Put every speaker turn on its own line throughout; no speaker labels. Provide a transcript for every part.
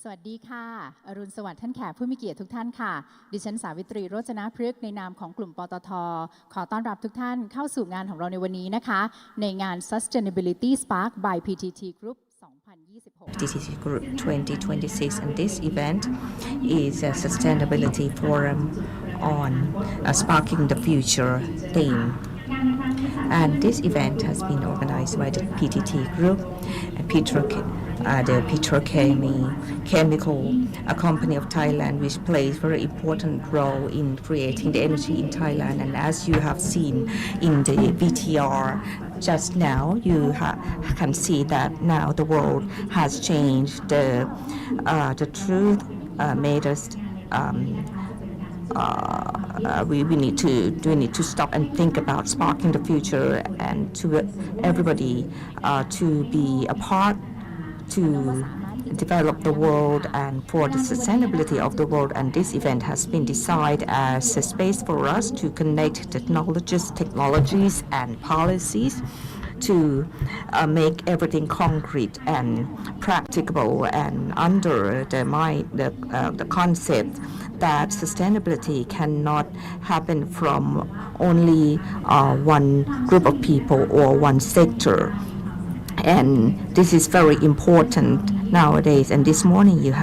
สวัสดีค่ะอรุณสวัสดิ์ท่านแขกผู้มีเกียรติทุกท่านค่ะดิฉันสาวิตรีโรจนพฤกษ์ในนามของกลุ่มปตท.ขอต้อนรับทุกท่านเข้าสู่งานของเราในวันนี้นะคะในงาน Sustainability Spark by PTT Group 2026
PTT Group 2026 and this event is a sustainability forum on sparking the future theme. And this event has been organized by the PTT Group, the petrochemical company of Thailand, which plays very important role in creating the energy in Thailand. And as you have seen in the VTR just now, you can see that now the world has changed. The truth made us. We need to stop and think about sparking the future and to everybody to be a part to develop the world and for the sustainability of the world. And this event has been designed as a space for us to connect technologies and policies to make everything concrete and practicable and under the concept that sustainability cannot happen from only one group of people or one sector. And this is very important nowadays. And this morning you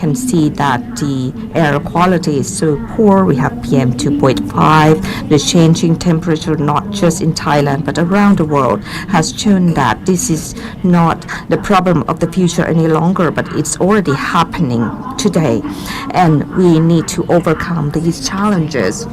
can see that the air quality is so poor. We have PM 2.5. The changing temperature, not just in Thailand but around the world, has shown that this is not the problem of the future any longer, but it's already happening today. And we need to overcome these challenges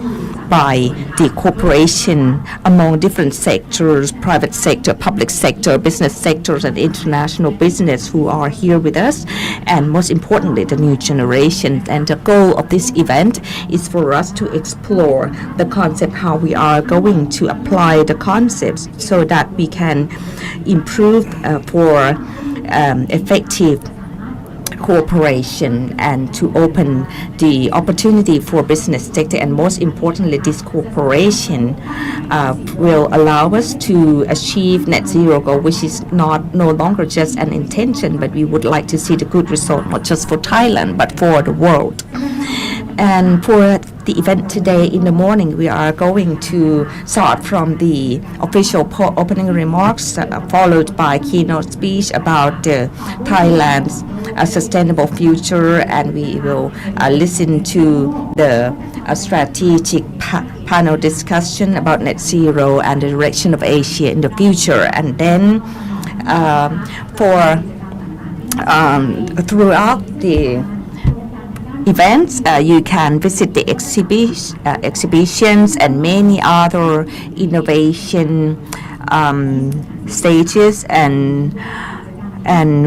by the cooperation among different sectors, private sector, public sector, business sectors, and international business who are here with us, and most importantly, the new generation. And the goal of this event is for us to explore the concept, how we are going to apply the concepts so that we can improve for effective cooperation and to open the opportunity for business sector. And most importantly, this cooperation will allow us to achieve net zero goal, which is no longer just an intention, but we would like to see the good result not just for Thailand but for the world. And for the event today in the morning, we are going to start from the official opening remarks, followed by keynote speech about Thailand's sustainable future, and we will listen to the strategic panel discussion about net zero and the direction of Asia in the future. And then throughout the events, you can visit the exhibitions and many other innovation stages, and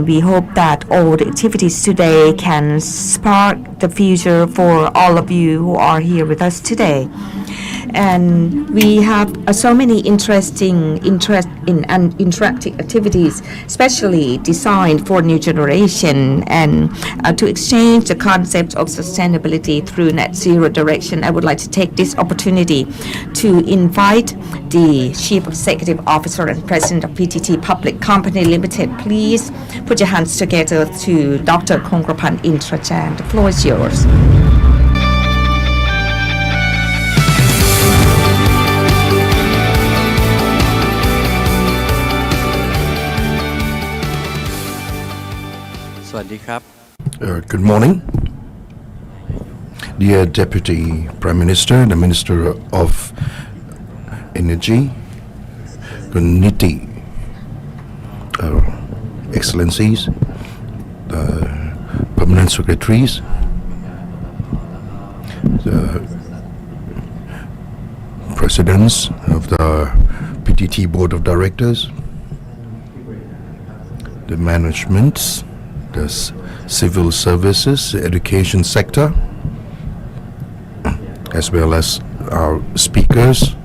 we hope that all the activities today can spark the future for all of you who are here with us today. And we have so many interactive activities, especially designed for new generation, and to exchange the concept of sustainability through net zero direction. I would like to take this opportunity to invite the Chief Executive Officer and President of PTT Public Company Limited. Please put your hands together to Dr.Kongkrapan Intarajang. The floor is yours.
Good morning, dear Deputy Prime Minister, the Minister of Energy, Anutin, Excellencies, the Permanent Secretaries, the Presidents of the PTT Board of Directors, the managements, the civil services, the education sector, as well as our speakers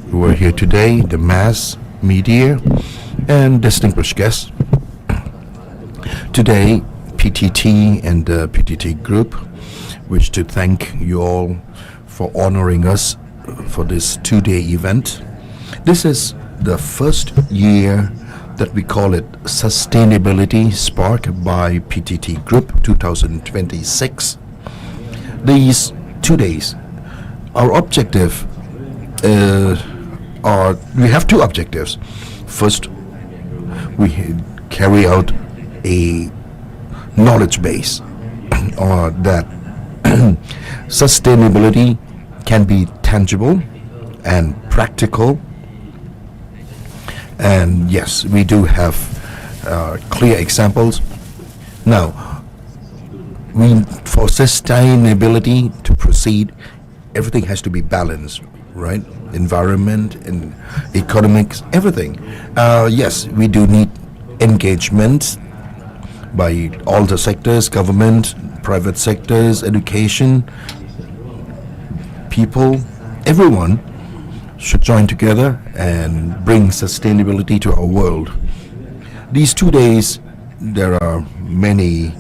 who are here today, the mass media, and distinguished guests. Today, PTT and the PTT Group wish to thank you all for honoring us for this two-day event. This is the first year that we call it Sustainability Spark by PTT Group 2026. These 2 days, our objective we have two objectives. First, we carry out a knowledge base that sustainability can be tangible and practical. And yes, we do have clear examples. Now, for sustainability to proceed, everything has to be balanced, right? Environment and economics, everything. Yes, we do need engagement by all the sectors, government, private sectors, education, people, everyone should join together and bring sustainability to our world. These 2 days, there are many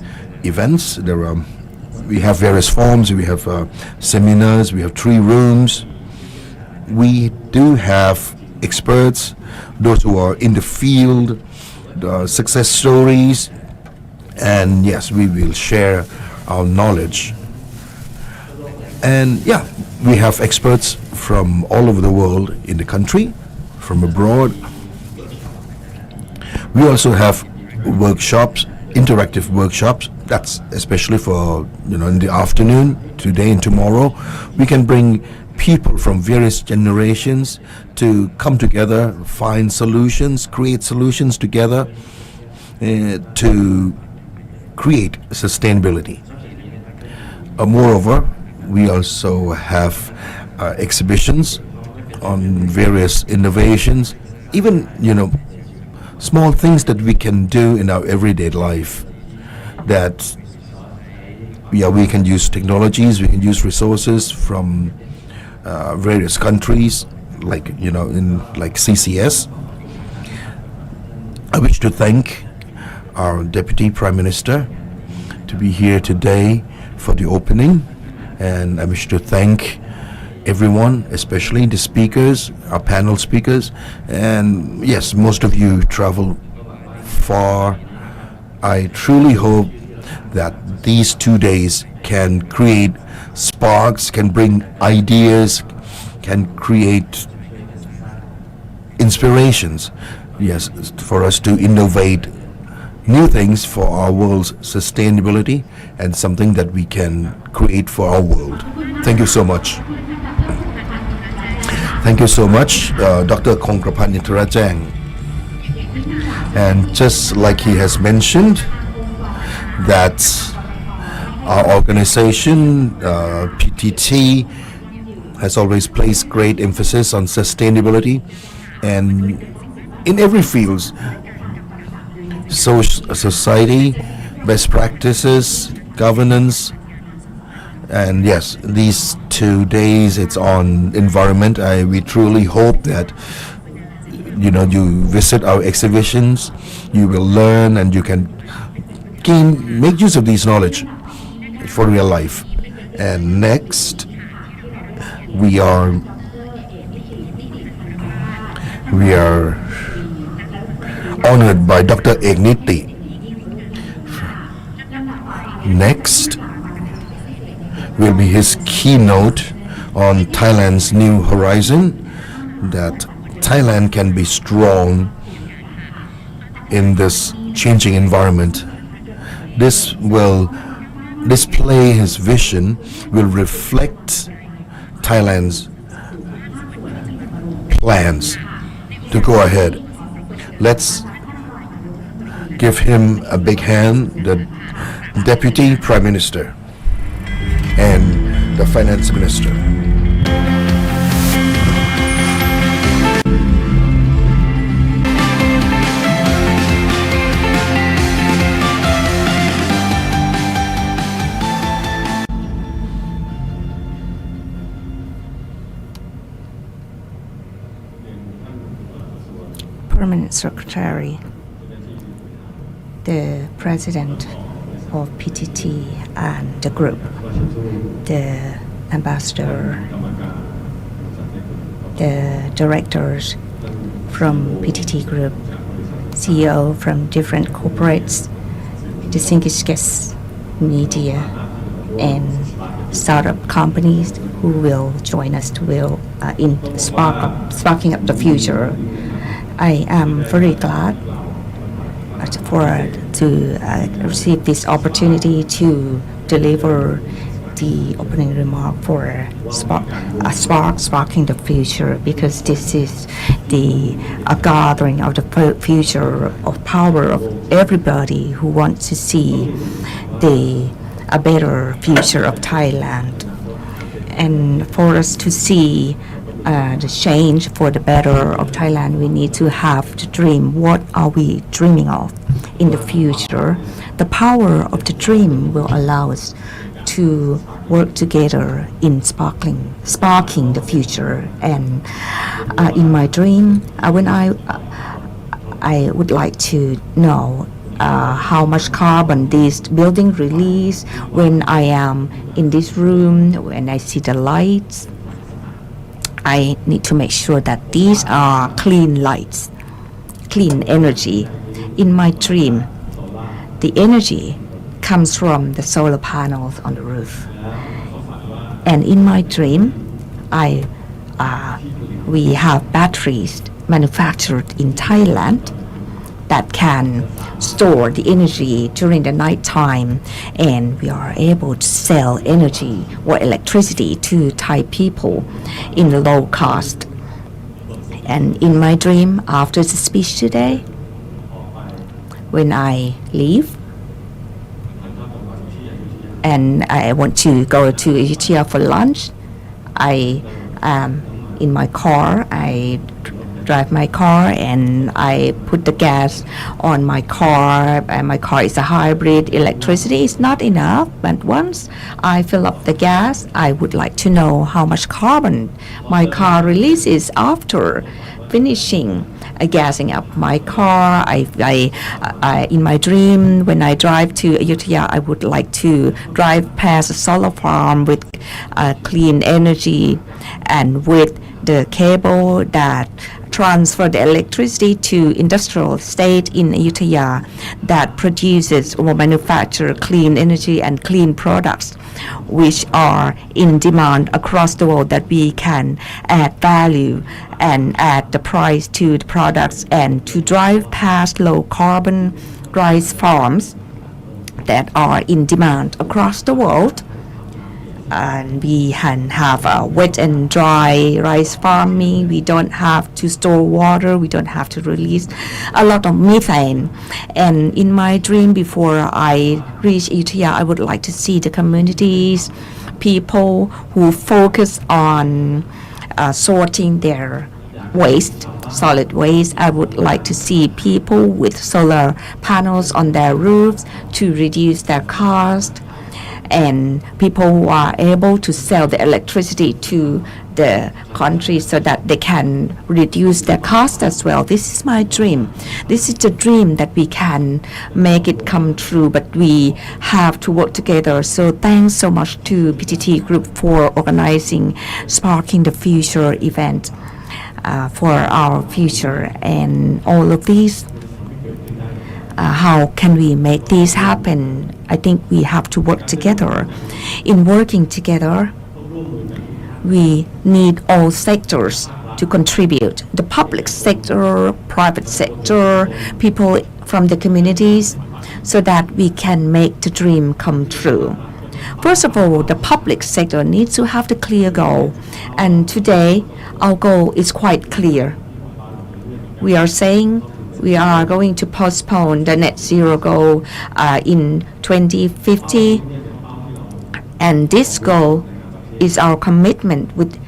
events. We have various forms. We have seminars. We have 3 rooms. We do have experts, those who are in the field, the success stories, and yes, we will share our knowledge. And yeah, we have experts from all over the world in the country, from abroad. We also have workshops, interactive workshops. That's especially for, in the afternoon, today and tomorrow. We can bring people from various generations to come together, find solutions, create solutions together to create sustainability. Moreover, we also have exhibitions on various innovations, even small things that we can do in our everyday life, that we can use technologies, we can use resources from various countries, like like CCS. I wish to thank our Deputy Prime Minister to be here today for the opening, and I wish to thank everyone, especially the speakers, our panel speakers. And yes, most of you travel far. I truly hope that these 2 days can create sparks, can bring ideas, can create inspirations, yes, for us to innovate new things for our world's sustainability and something that we can create for our world. Thank you so much. Thank you so much, Dr.Kongkrapan Intarajang. And just like he has mentioned, that our organization, PTT, has always placed great emphasis on sustainability, and in every field, society, best practices, governance. And yes, these 2 days it's on environment. We truly hope that you visit our exhibitions, you will learn, and you can make use of this knowledge for real life. And next, we are honored by Dr. Anutin. Next will be his keynote on Thailand's new horizon, that Thailand can be strong in this changing environment. This will display his vision, will reflect Thailand's plans to go ahead. Let's give him a big hand, the Deputy Prime Minister and the Finance Minister.
Permanent Secretary, the President of PTT and the group, the ambassador, the directors from PTT group, CEO from different corporates, distinguished guests, media, and startup companies who will join us in sparking up the future. I am very glad to receive this opportunity to deliver the opening remark for sparking the future, because this is the gathering of the future of power of everybody who wants to see a better future of Thailand. And for us to see the change for the better of Thailand, we need to have the dream. What are we dreaming of in the future? The power of the dream will allow us to work together in sparking the future. And in my dream, when I would like to know how much carbon this building release when I am in this room, when I see the lights. I need to make sure that these are clean lights, clean energy. In my dream, the energy comes from the solar panels on the roof. And in my dream, we have batteries manufactured in Thailand that can store the energy during the night time, and we are able to sell energy or electricity to Thai people in the low cost. And in my dream, after the speech today, when I leave and I want to go to Ayutthaya for lunch, I am in my car. I drive my car and I put the gas on my car, and my car is a hybrid. Electricity is not enough, but once I fill up the gas, I would like to know how much carbon my car releases after finishing gassing up my car. I in my dream, when I drive to Ayutthaya, I would like to drive past a solar farm with clean energy and with the cable that transfer the electricity to industrial estate in Ayutthaya that produces or manufacture clean energy and clean products which are in demand across the world, that we can add value and add the price to the products, and to drive past low carbon rice farms that are in demand across the world. And we can have a wet and dry rice farming. We don't have to store water. We don't have to release a lot of methane. And in my dream, before I reach Ayutthaya, I would like to see the communities, people who focus on sorting their waste, solid waste. I would like to see people with solar panels on their roofs to reduce their cost, and people who are able to sell the electricity to the country so that they can reduce their cost as well. This is my dream. This is the dream that we can make it come true, but we have to work together. So thanks so much to PTT Group for organizing Sparking the Future event for our future, and all of these. How can we make this happen? I think we have to work together. In working together, we need all sectors to contribute. The public sector, private sector, people from the communities, so that we can make the dream come true. First of all, the public sector needs to have the clear goal. And today, our goal is quite clear. We are saying we are going to postpone the net zero goal in 2050, and this goal is our commitment with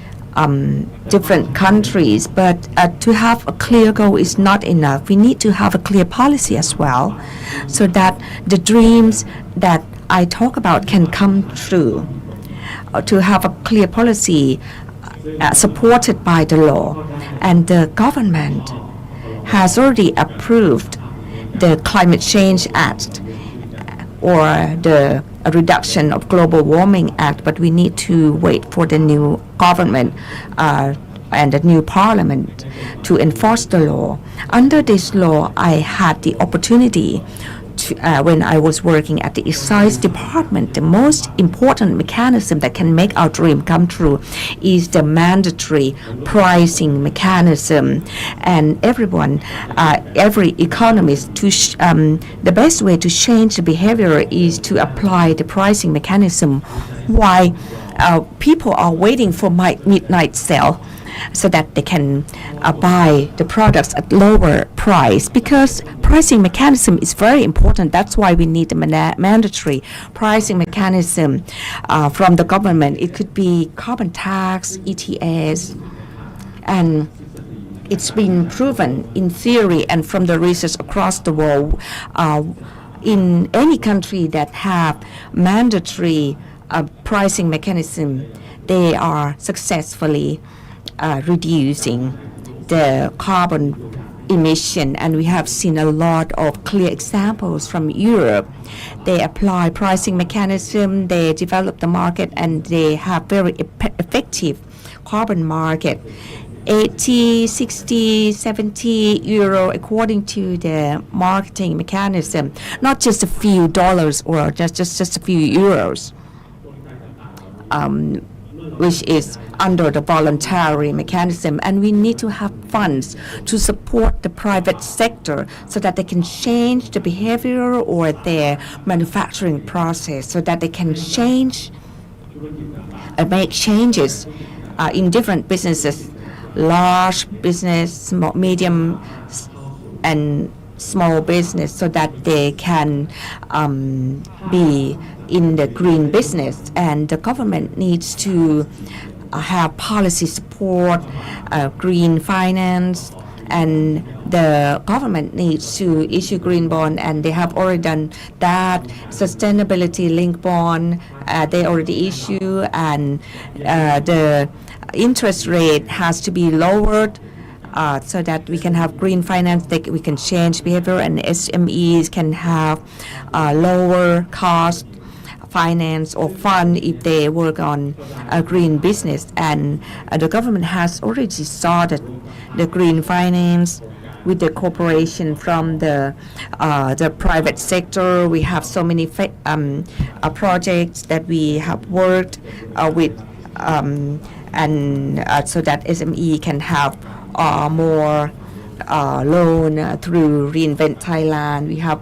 different countries. But to have a clear goal is not enough. We need to have a clear policy as well, so that the dreams that I talk about can come true. To have a clear policy supported by the law, and the government has already approved the Climate Change Act or the Reduction of Global Warming Act, but we need to wait for the new government and the new parliament to enforce the law. Under this law, I had the opportunity to, when I was working at the excise department, the most important mechanism that can make our dream come true is the mandatory pricing mechanism. And everyone, every economist, the best way to change the behavior is to apply the pricing mechanism. Why people are waiting for midnight sale so that they can buy the products at lower price, because pricing mechanism is very important. That's why we need a mandatory pricing mechanism from the government. It could be carbon tax, ETS, and it's been proven in theory and from the research across the world. In any country that have mandatory pricing mechanism, they are successfully reducing the carbon emission, and we have seen a lot of clear examples from Europe. They apply pricing mechanism, they develop the market, and they have very effective carbon market. 80, 60, 70 euro according to the marketing mechanism, not just a few dollars or just a few euros, which is under the voluntary mechanism. And we need to have funds to support the private sector so that they can change the behavior or their manufacturing process, so that they can change and make changes in different businesses, large business, medium and small business, so that they can be in the green business. And the government needs to have policy support, green finance, and the government needs to issue green bond, and they have already done that. Sustainability linked bond, they already issue, and the interest rate has to be lowered so that we can have green finance, we can change behavior, and SMEs can have lower cost finance or fund if they work on a green business. And the government has already started the green finance with the cooperation from the private sector. We have so many projects that we have worked with, and so that SME can have more loan through Reinvent Thailand. We have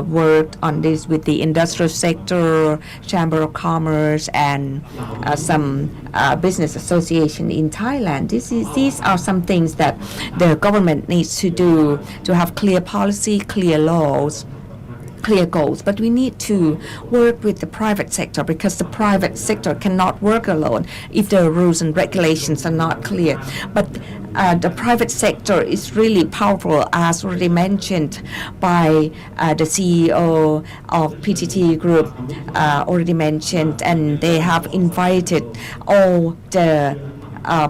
worked on this with the industrial sector, Chamber of Commerce, and some business association in Thailand. These are some things that the government needs to do to have clear policy, clear laws, clear goals. But we need to work with the private sector, because the private sector cannot work alone if the rules and regulations are not clear. But the private sector is really powerful, as already mentioned by the CEO of PTT Group, already mentioned, and they have invited all the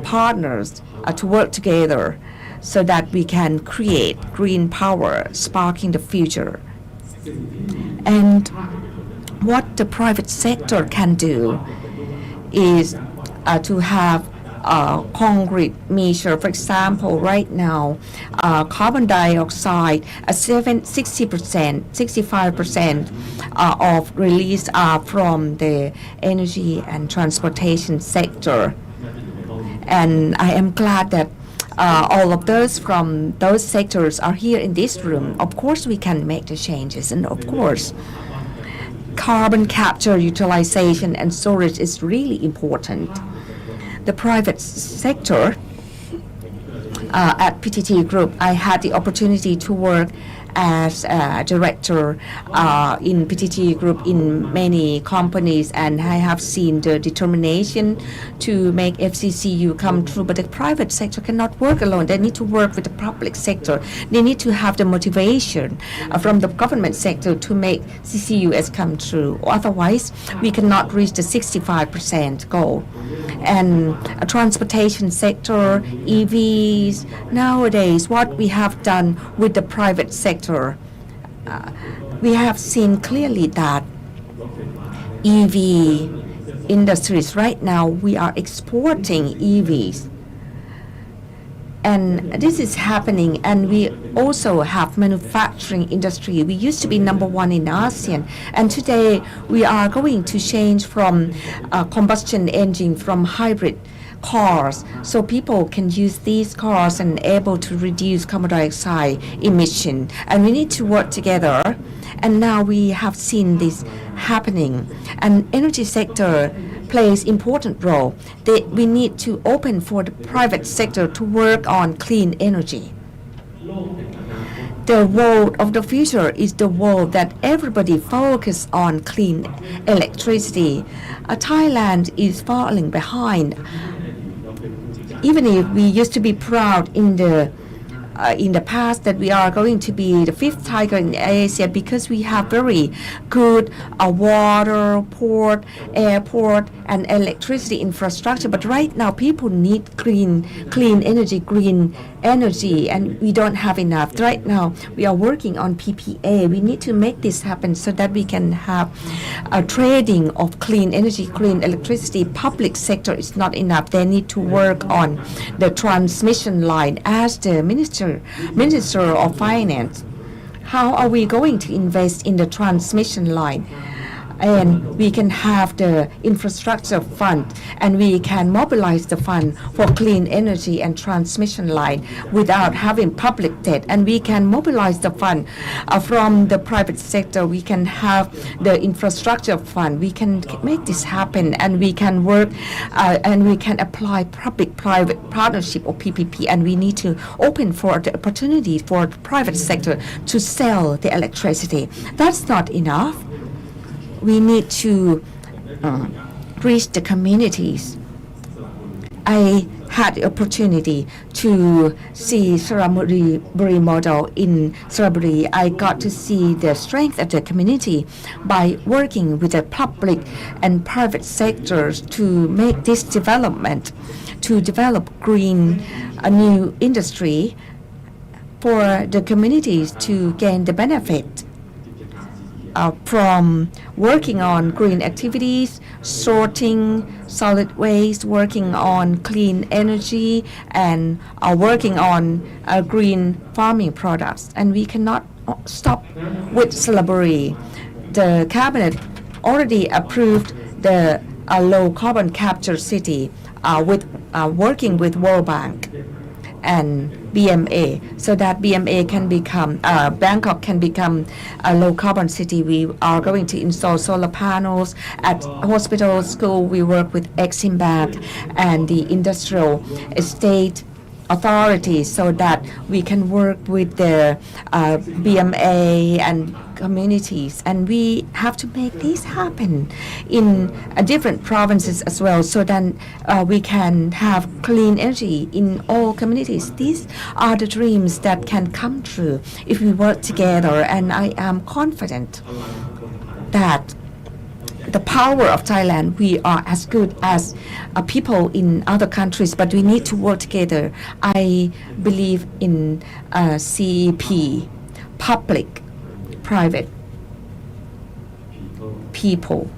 partners to work together so that we can create green power, sparking the future. And what the private sector can do is to have concrete measure. For example, right now, carbon dioxide, 60%, 65% of release are from the energy and transportation sector. And I am glad that all of those from those sectors are here in this room. Of course, we can make the changes, and of course, carbon capture, utilization, and storage is really important. The private sector at PTT Group, I had the opportunity to work as a director in PTT Group in many companies, and I have seen the determination to make FCCU come true. But the private sector cannot work alone. They need to work with the public sector. They need to have the motivation from the government sector to make CCUS come true. Otherwise, we cannot reach the 65% goal. And a transportation sector, EVs, nowadays, what we have done with the private sector, we have seen clearly that EV industries right now, we are exporting EVs And this is happening, and we also have manufacturing industry. We used to be number one in ASEAN, and today we are going to change from combustion engine, from hybrid cars, so people can use these cars and able to reduce carbon dioxide emission. And we need to work together. And now we have seen this happening, and energy sector plays important role. We need to open for the private sector to work on clean energy. The world of the future is the world that everybody focus on clean electricity. Thailand is falling behind. Even if we used to be proud in the past that we are going to be the fifth tiger in Asia because we have very good water, port, airport, and electricity infrastructure. But right now, people need clean energy, and we don't have enough. Right now, we are working on PPA. We need to make this happen so that we can have a trading of clean energy, clean electricity. Public sector is not enough. They need to work on the transmission line. As the Minister of Finance, how are we going to invest in the transmission line? And we can have the infrastructure fund, and we can mobilize the fund for clean energy and transmission line without having public debt. And we can mobilize the fund from the private sector. We can have the infrastructure fund. We can make this happen, and we can work and we can apply public-private partnership or PPP. And we need to open for the opportunity for the private sector to sell the electricity. That's not enough. We need to reach the communities. I had the opportunity to see Charnvirakul model in Charnvirakul. I got to see the strength of the community by working with the public and private sectors to make this development, to develop green new industry for the communities to gain the benefit. From working on green activities, sorting solid waste, working on clean energy, and working on green farming products. And we cannot stop with Charnvirakul. The cabinet already approved the low carbon capture city with working with World Bank and BMA, so that BMA can become Bangkok can become a low carbon city. We are going to install solar panels at hospitals, school. We work with Exim Bank and the industrial estate authorities so that we can work with the BMA and communities, and we have to make this happen in different provinces as well, so that we can have clean energy in all communities. These are the dreams that can come true if we work together, and I am confident that the power of Thailand, we are as good as people in other countries, but we need to work together. I believe in CEP, public, private, people,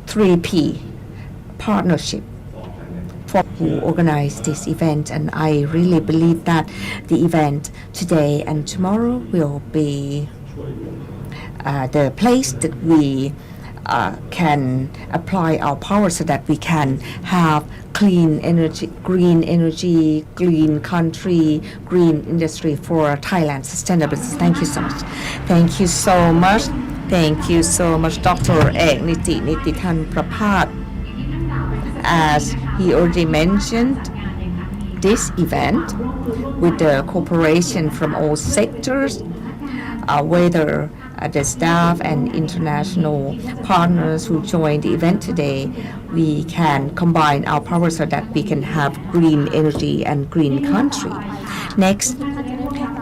3P, partnership, for who organized this event. And I really believe that the event today and tomorrow will be the place that we can apply our power so that we can have clean energy, green country, green industry for Thailand sustainability. Thank you so much. Thank you so much. Thank you so much, Dr. Kongkrapan. As he already mentioned, this event with the cooperation from all sectors, whether the staff and international partners who joined the event today, we can combine our power so that we can have green energy and green country. Next,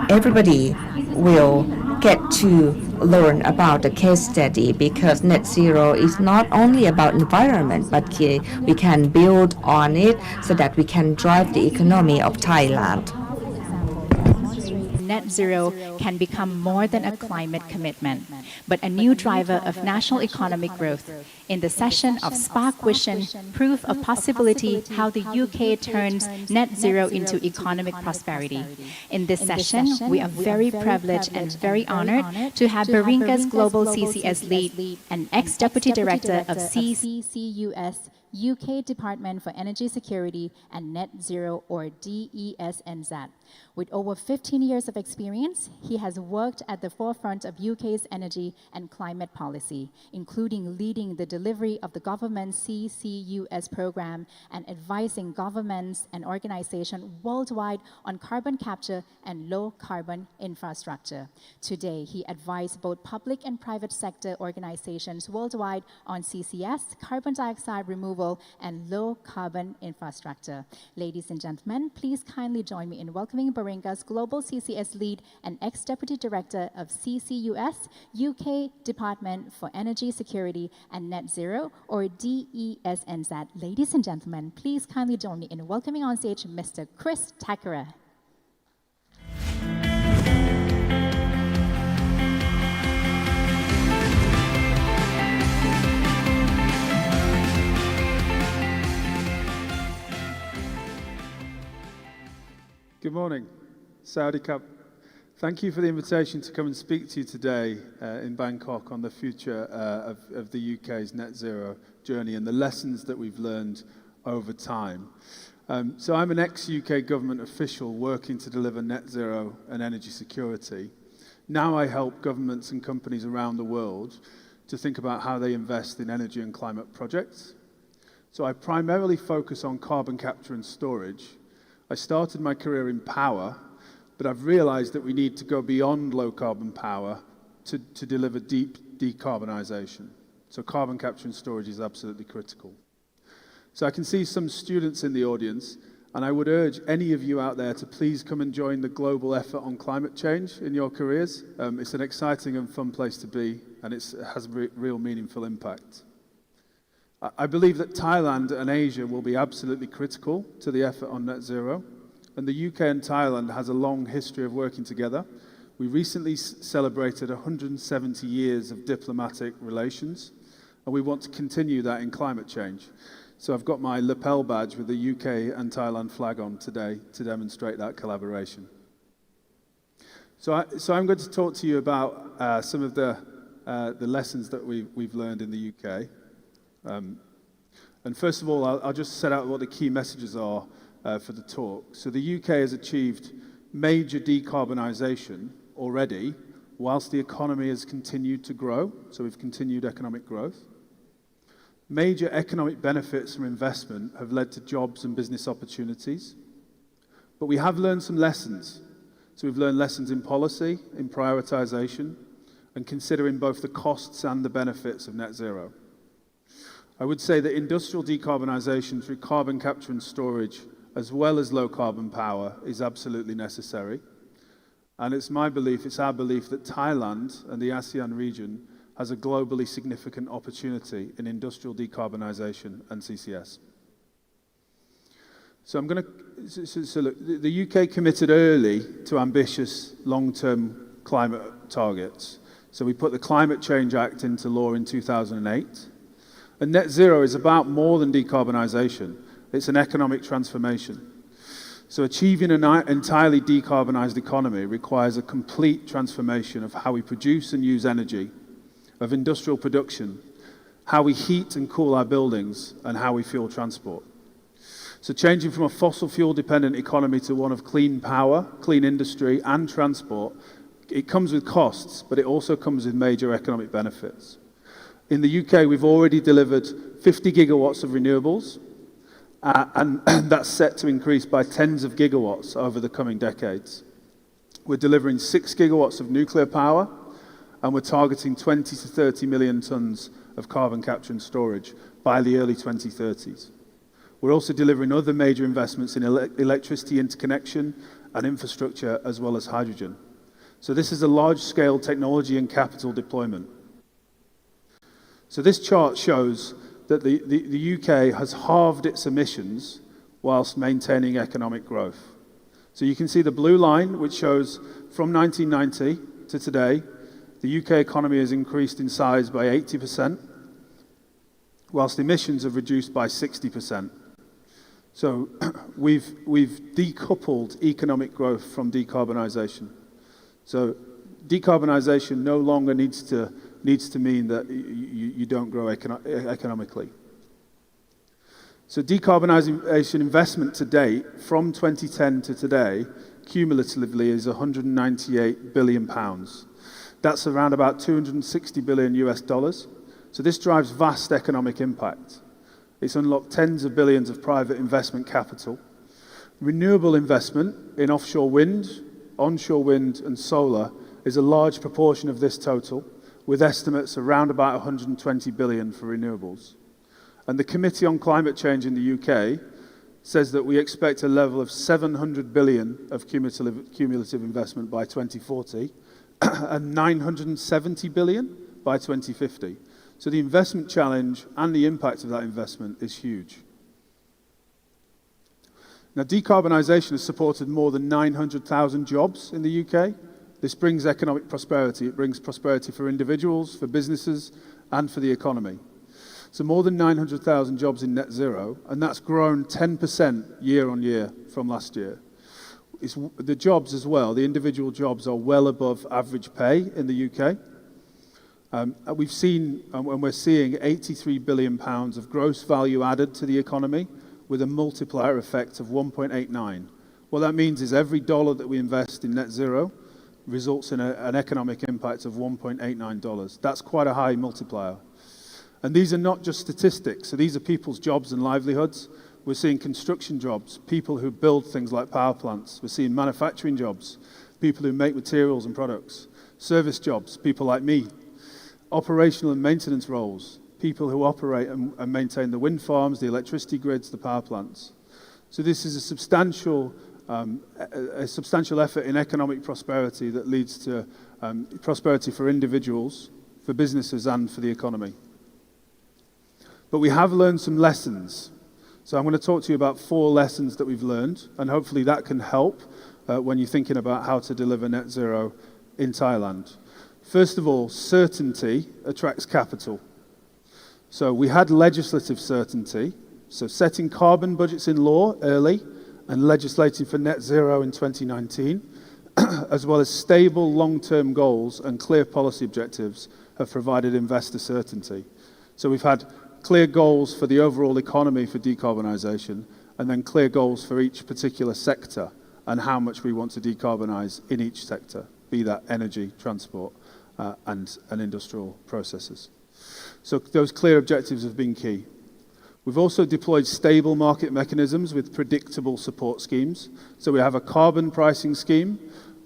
everybody will get to learn about the case study, because net zero is not only about environment, but we can build on it so that we can drive the economy of Thailand.
Net net zero can become more than a climate commitment, but a new driver of national economic growth. In the session of Spark Vision, Proof of Possibility, how the UK turns net zero into economic prosperity. In this session, we are very privileged and very honored to have Baringa's Global CCS Lead and ex-Deputy Director of CCUS, UK Department for Energy Security and Net Zero, or DESNZ. With over 15 years of experience, he has worked at the forefront of UK's energy and climate policy, including leading the delivery of the government's CCUS program and advising governments and organizations worldwide on carbon capture and low-carbon infrastructure. Today, he advised both public and private sector organizations worldwide on CCS, carbon dioxide removal, and low-carbon infrastructure. Ladies and gentlemen, please kindly join me in welcoming Baringa's Global CCS Lead and ex-Deputy Director of CCUS, UK Department for Energy Security and Net Zero, or DESNZ. Ladies and gentlemen, please kindly join me in welcoming on stage Mr. Chris Thakara.
Good morning, Saudi Cup. Thank you for the invitation to come and speak to you today in Bangkok on the future of the UK's net zero journey and the lessons that we've learned over time. So I'm an ex-UK government official working to deliver net zero and energy security. Now I help governments and companies around the world to think about how they invest in energy and climate projects. So I primarily focus on carbon capture and storage. I started my career in power, but I've realized that we need to go beyond low-carbon power to deliver deep decarbonisation. So carbon capture and storage is absolutely critical. So I can see some students in the audience, and I would urge any of you out there to please come and join the global effort on climate change in your careers. It's an exciting and fun place to be, and it has real meaningful impact. I believe that Thailand and Asia will be absolutely critical to the effort on net zero, and the UK and Thailand has a long history of working together. We recently celebrated 170 years of diplomatic relations, and we want to continue that in climate change. So I've got my lapel badge with the UK and Thailand flag on today to demonstrate that collaboration. So I'm going to talk to you about some of the lessons that we've learned in the UK. And first of all, I'll just set out what the key messages are for the talk. So the UK has achieved major decarbonisation already, whilst the economy has continued to grow. So we've continued economic growth. Major economic benefits from investment have led to jobs and business opportunities. But we have learned some lessons. So we've learned lessons in policy, in prioritisation, and considering both the costs and the benefits of net zero. I would say that industrial decarbonisation through carbon capture and storage, as well as low carbon power, is absolutely necessary. And it's our belief that Thailand and the ASEAN region has a globally significant opportunity in industrial decarbonisation and CCS. So look, the UK committed early to ambitious long-term climate targets. So we put the Climate Change Act into law in 2008. And net zero is about more than decarbonisation. It's an economic transformation. So achieving an entirely decarbonised economy requires a complete transformation of how we produce and use energy, of industrial production, how we heat and cool our buildings, and how we fuel transport. So changing from a fossil fuel dependent economy to one of clean power, clean industry, and transport, it comes with costs, but it also comes with major economic benefits. In the UK, we've already delivered 50 gigawatts of renewables, and that's set to increase by tens of gigawatts over the coming decades. We're delivering 6 gigawatts of nuclear power, and we're targeting 20 to 30 million tons of carbon capture and storage by the early 2030s. We're also delivering other major investments in electricity interconnection and infrastructure, as well as hydrogen. So this is a large-scale technology and capital deployment. So this chart shows that the UK has halved its emissions whilst maintaining economic growth. So you can see the blue line, which shows from 1990 to today, the UK economy has increased in size by 80%, whilst emissions have reduced by 60%. So we've decoupled economic growth from decarbonisation. So decarbonisation no longer needs to mean that you don't grow economically. So decarbonisation investment to date, from 2010 to today, cumulatively is £198 billion. That's around about $260 billion US dollars. So this drives vast economic impact. It's unlocked tens of billions of private investment capital. Renewable investment in offshore wind, onshore wind and solar is a large proportion of this total, with estimates around about 120 billion for renewables. And the Committee on Climate Change in the UK says that we expect a level of 700 billion of cumulative investment by 2040 and 970 billion by 2050. So the investment challenge and the impact of that investment is huge. Now, decarbonisation has supported more than 900,000 jobs in the UK. This brings economic prosperity. It brings prosperity for individuals, for businesses, and for the economy. So more than 900,000 jobs in net zero, and that's grown 10% year on year from last year. The jobs as well, the individual jobs are well above average pay in the UK. We've seen, and we're seeing, £83 billion of gross value added to the economy with a multiplier effect of 1.89. What that means is every dollar that we invest in net zero results in an economic impact of $1.89. That's quite a high multiplier. And these are not just statistics. So these are people's jobs and livelihoods. We're seeing construction jobs, people who build things like power plants. We're seeing manufacturing jobs, people who make materials and products. Service jobs, people like me. Operational and maintenance roles, people who operate and maintain the wind farms, the electricity grids, the power plants. So this is a substantial effort in economic prosperity that leads to prosperity for individuals, for businesses, and for the economy. But we have learned some lessons. So I'm going to talk to you about 4 lessons that we've learned, and hopefully that can help when you're thinking about how to deliver net zero in Thailand. First of all, certainty attracts capital. So we had legislative certainty, so setting carbon budgets in law early and legislating for net zero in 2019, as well as stable long-term goals and clear policy objectives have provided investor certainty. So we've had clear goals for the overall economy for decarbonisation, and then clear goals for each particular sector and how much we want to decarbonise in each sector, be that energy, transport, and industrial processes. So those clear objectives have been key. We've also deployed stable market mechanisms with predictable support schemes. So we have a carbon pricing scheme,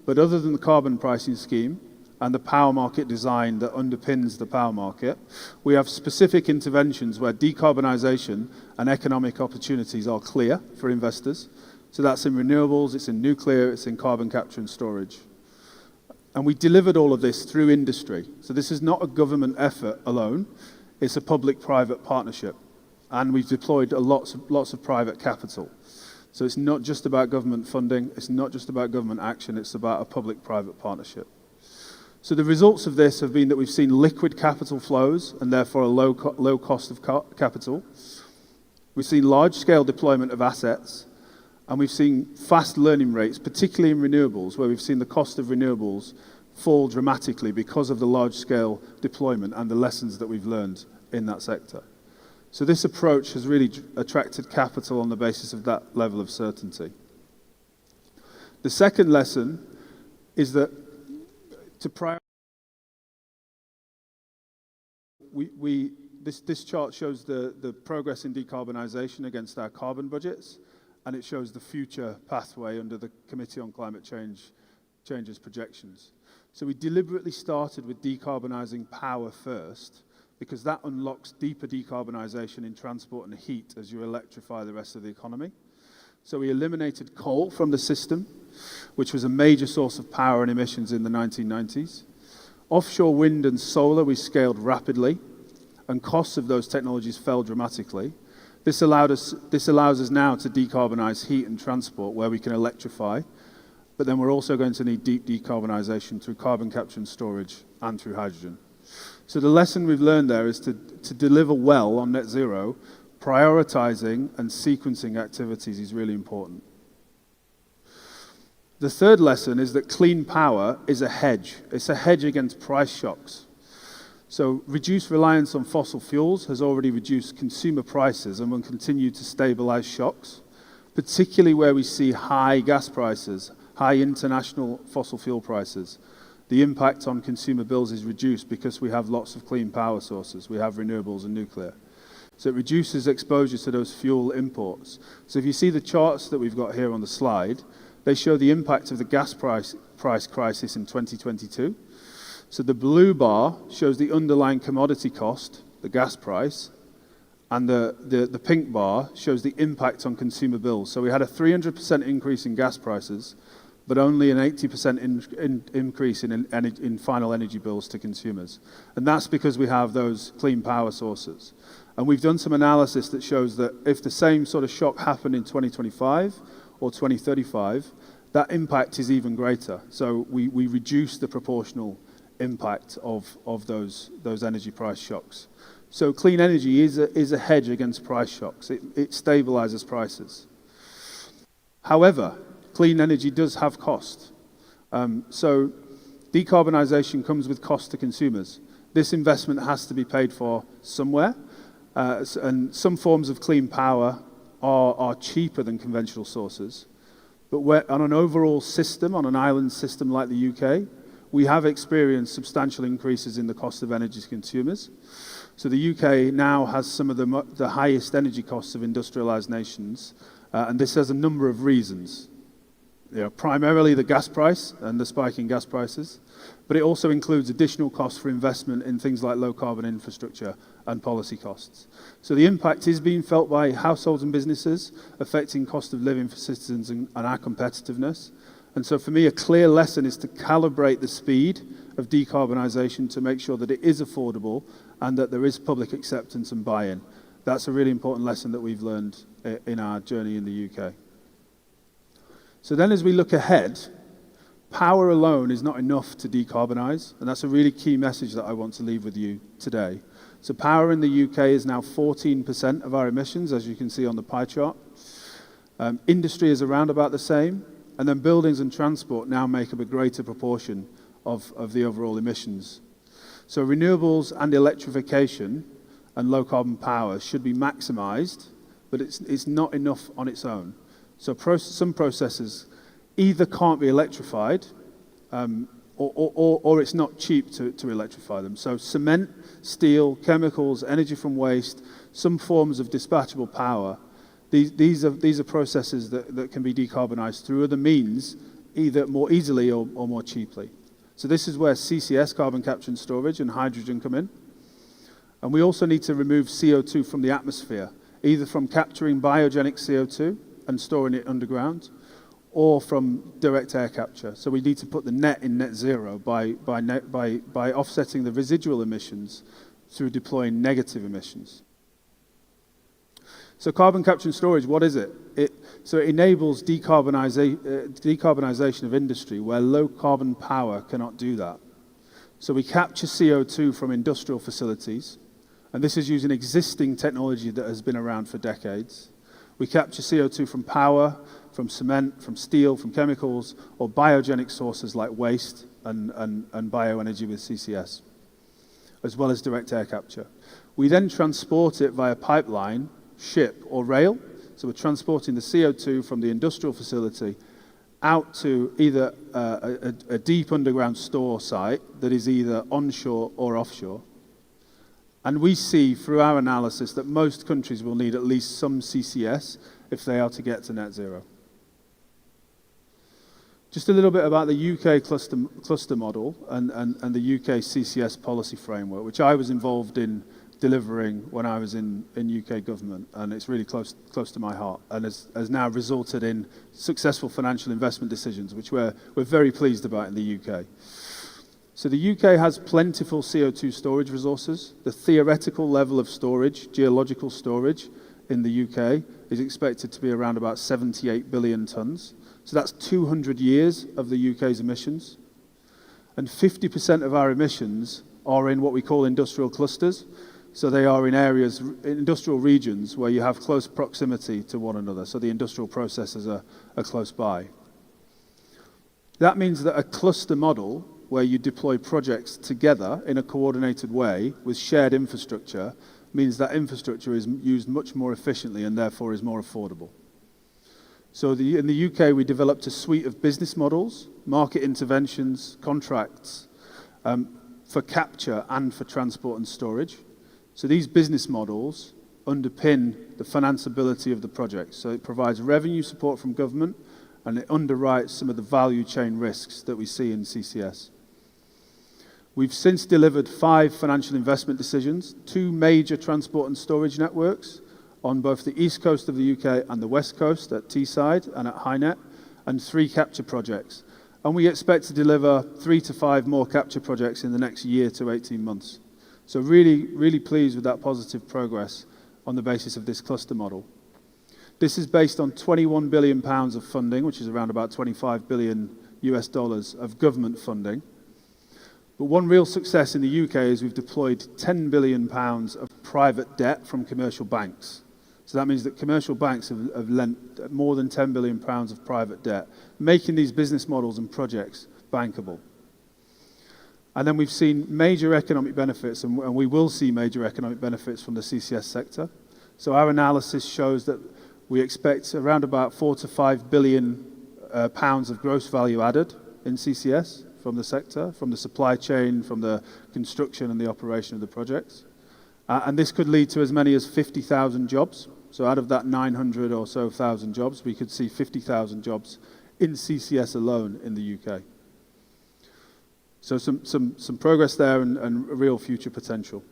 but other than the carbon pricing scheme and the power market design that underpins the power market, we have specific interventions where decarbonisation and economic opportunities are clear for investors. So that's in renewables, it's in nuclear, it's in carbon capture and storage. And we delivered all of this through industry. So this is not a government effort alone, it's a public-private partnership. And we've deployed lots of private capital. So it's not just about government funding, it's not just about government action, it's about a public-private partnership. So the results of this have been that we've seen liquid capital flows and therefore a low cost of capital. We've seen large-scale deployment of assets, and we've seen fast learning rates, particularly in renewables, where we've seen the cost of renewables fall dramatically because of the large-scale deployment and the lessons that we've learned in that sector. So this approach has really attracted capital on the basis of that level of certainty. The second lesson is that to prioritize, this chart shows the progress in decarbonisation against our carbon budgets, and it shows the future pathway under the Committee on Climate Change's projections. So we deliberately started with decarbonising power first, because that unlocks deeper decarbonisation in transport and heat as you electrify the rest of the economy. So we eliminated coal from the system, which was a major source of power and emissions in the 1990s. Offshore wind and solar we scaled rapidly, and costs of those technologies fell dramatically. This allows us now to decarbonise heat and transport, where we can electrify, but then we're also going to need deep decarbonisation through carbon capture and storage and through hydrogen. So the lesson we've learned there is to deliver well on net zero, prioritising and sequencing activities is really important. The third lesson is that clean power is a hedge. It's a hedge against price shocks. So reduced reliance on fossil fuels has already reduced consumer prices and will continue to stabilise shocks, particularly where we see high gas prices, high international fossil fuel prices. The impact on consumer bills is reduced because we have lots of clean power sources. We have renewables and nuclear. So it reduces exposure to those fuel imports. So if you see the charts that we've got here on the slide, they show the impact of the gas price crisis in 2022. So the blue bar shows the underlying commodity cost, the gas price, and the pink bar shows the impact on consumer bills. So we had a 300% increase in gas prices, but only an 80% increase in final energy bills to consumers. And that's because we have those clean power sources. And we've done some analysis that shows that if the same sort of shock happened in 2025 or 2035, that impact is even greater. So we reduce the proportional impact of those energy price shocks. So clean energy is a hedge against price shocks. It stabilizes prices. However, clean energy does have cost. So decarbonisation comes with cost to consumers. This investment has to be paid for somewhere, and some forms of clean power are cheaper than conventional sources. But on an overall system, on an island system like the UK, we have experienced substantial increases in the cost of energy to consumers. So the UK now has some of the highest energy costs of industrialised nations, and this has a number of reasons. Primarily the gas price and the spike in gas prices, but it also includes additional costs for investment in things like low carbon infrastructure and policy costs. So the impact is being felt by households and businesses, affecting cost of living for citizens and our competitiveness. And so for me, a clear lesson is to calibrate the speed of decarbonisation to make sure that it is affordable and that there is public acceptance and buy-in. That's a really important lesson that we've learned in our journey in the UK. So then as we look ahead, power alone is not enough to decarbonise, and that's a really key message that I want to leave with you today. So power in the UK is now 14% of our emissions, as you can see on the pie chart. Industry is around about the same, and then buildings and transport now make up a greater proportion of the overall emissions. So renewables and electrification and low carbon power should be maximised, but it's not enough on its own. So some processes either can't be electrified, or it's not cheap to electrify them. So cement, steel, chemicals, energy from waste, some forms of dispatchable power, these are processes that can be decarbonised through other means, either more easily or more cheaply. So this is where CCS, carbon capture and storage, and hydrogen come in. And we also need to remove CO2 from the atmosphere, either from capturing biogenic CO2 and storing it underground, or from direct air capture. So we need to put the net in net zero by offsetting the residual emissions through deploying negative emissions. So carbon capture and storage, what is it? It enables decarbonisation of industry where low carbon power cannot do that. So we capture CO2 from industrial facilities, and this is using existing technology that has been around for decades. We capture CO2 from power, from cement, from steel, from chemicals, or biogenic sources like waste and bioenergy with CCS, as well as direct air capture. We then transport it via pipeline, ship, or rail. So we're transporting the CO2 from the industrial facility out to either a deep underground store site that is either onshore or offshore. And we see through our analysis that most countries will need at least some CCS if they are to get to net zero. Just a little bit about the UK cluster model and the UK CCS policy framework, which I was involved in delivering when I was in UK government, and it's really close to my heart, and has now resulted in successful financial investment decisions, which we're very pleased about in the UK. So the UK has plentiful CO2 storage resources. The theoretical level of storage, geological storage, in the UK is expected to be around about 78 billion tonnes. So that's 200 years of the UK's emissions. And 50% of our emissions are in what we call industrial clusters. So they are in areas, industrial regions, where you have close proximity to one another. So the industrial processes are close by. That means that a cluster model, where you deploy projects together in a coordinated way with shared infrastructure, means that infrastructure is used much more efficiently and therefore is more affordable. So in the UK, we developed a suite of business models, market interventions, contracts, for capture and for transport and storage. So these business models underpin the financeability of the project. So it provides revenue support from government, and it underwrites some of the value chain risks that we see in CCS. We've since delivered 5 financial investment decisions, 2 major transport and storage networks on both the east coast of the UK and the west coast at Teesside and at Highnet, and 3 capture projects. And we expect to deliver 3 to 5 more capture projects in the next year to 18 months. So really, really pleased with that positive progress on the basis of this cluster model. This is based on £21 billion of funding, which is around about $25 billion of government funding. But one real success in the UK is we've deployed £10 billion of private debt from commercial banks. So that means that commercial banks have lent more than £10 billion of private debt, making these business models and projects bankable. And then we've seen major economic benefits, and we will see major economic benefits from the CCS sector. So our analysis shows that we expect around about 4 to 5 billion pounds of gross value added in CCS from the sector, from the supply chain, from the construction and the operation of the projects. And this could lead to as many as 50,000 jobs. So out of that 900 or so thousand jobs, we could see 50,000 jobs in CCS alone in the UK. So some progress there and real future potential.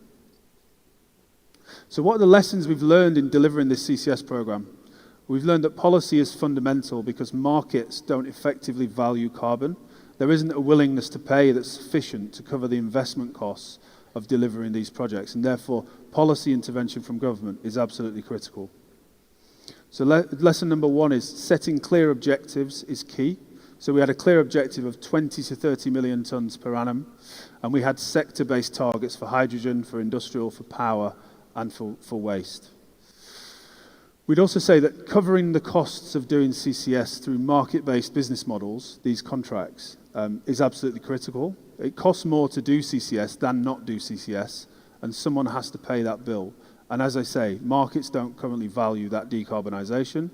So what are the lessons we've learned in delivering this CCS program? We've learned that policy is fundamental because markets don't effectively value carbon. There isn't a willingness to pay that's sufficient to cover the investment costs of delivering these projects, and therefore policy intervention from government is absolutely critical. So lesson number 1 is setting clear objectives is key. So we had a clear objective of 20 to 30 million tonnes per annum, and we had sector-based targets for hydrogen, for industrial, for power, and for waste. We'd also say that covering the costs of doing CCS through market-based business models, these contracts, is absolutely critical. It costs more to do CCS than not do CCS, and someone has to pay that bill. And as I say, markets don't currently value that decarbonisation.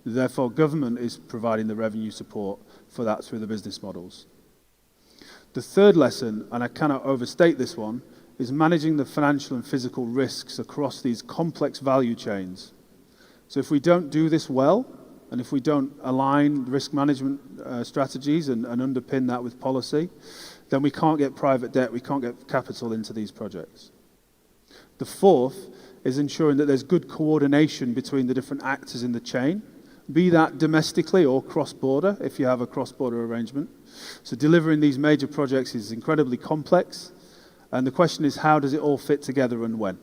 Therefore, government is providing the revenue support for that through the business models. The third lesson, and I cannot overstate this one, is managing the financial and physical risks across these complex value chains. So if we don't do this well, and if we don't align risk management strategies and underpin that with policy, then we can't get private debt, we can't get capital into these projects. The fourth is ensuring that there's good coordination between the different actors in the chain, be that domestically or cross-border, if you have a cross-border arrangement. So delivering these major projects is incredibly complex, and the question is, how does it all fit together and when?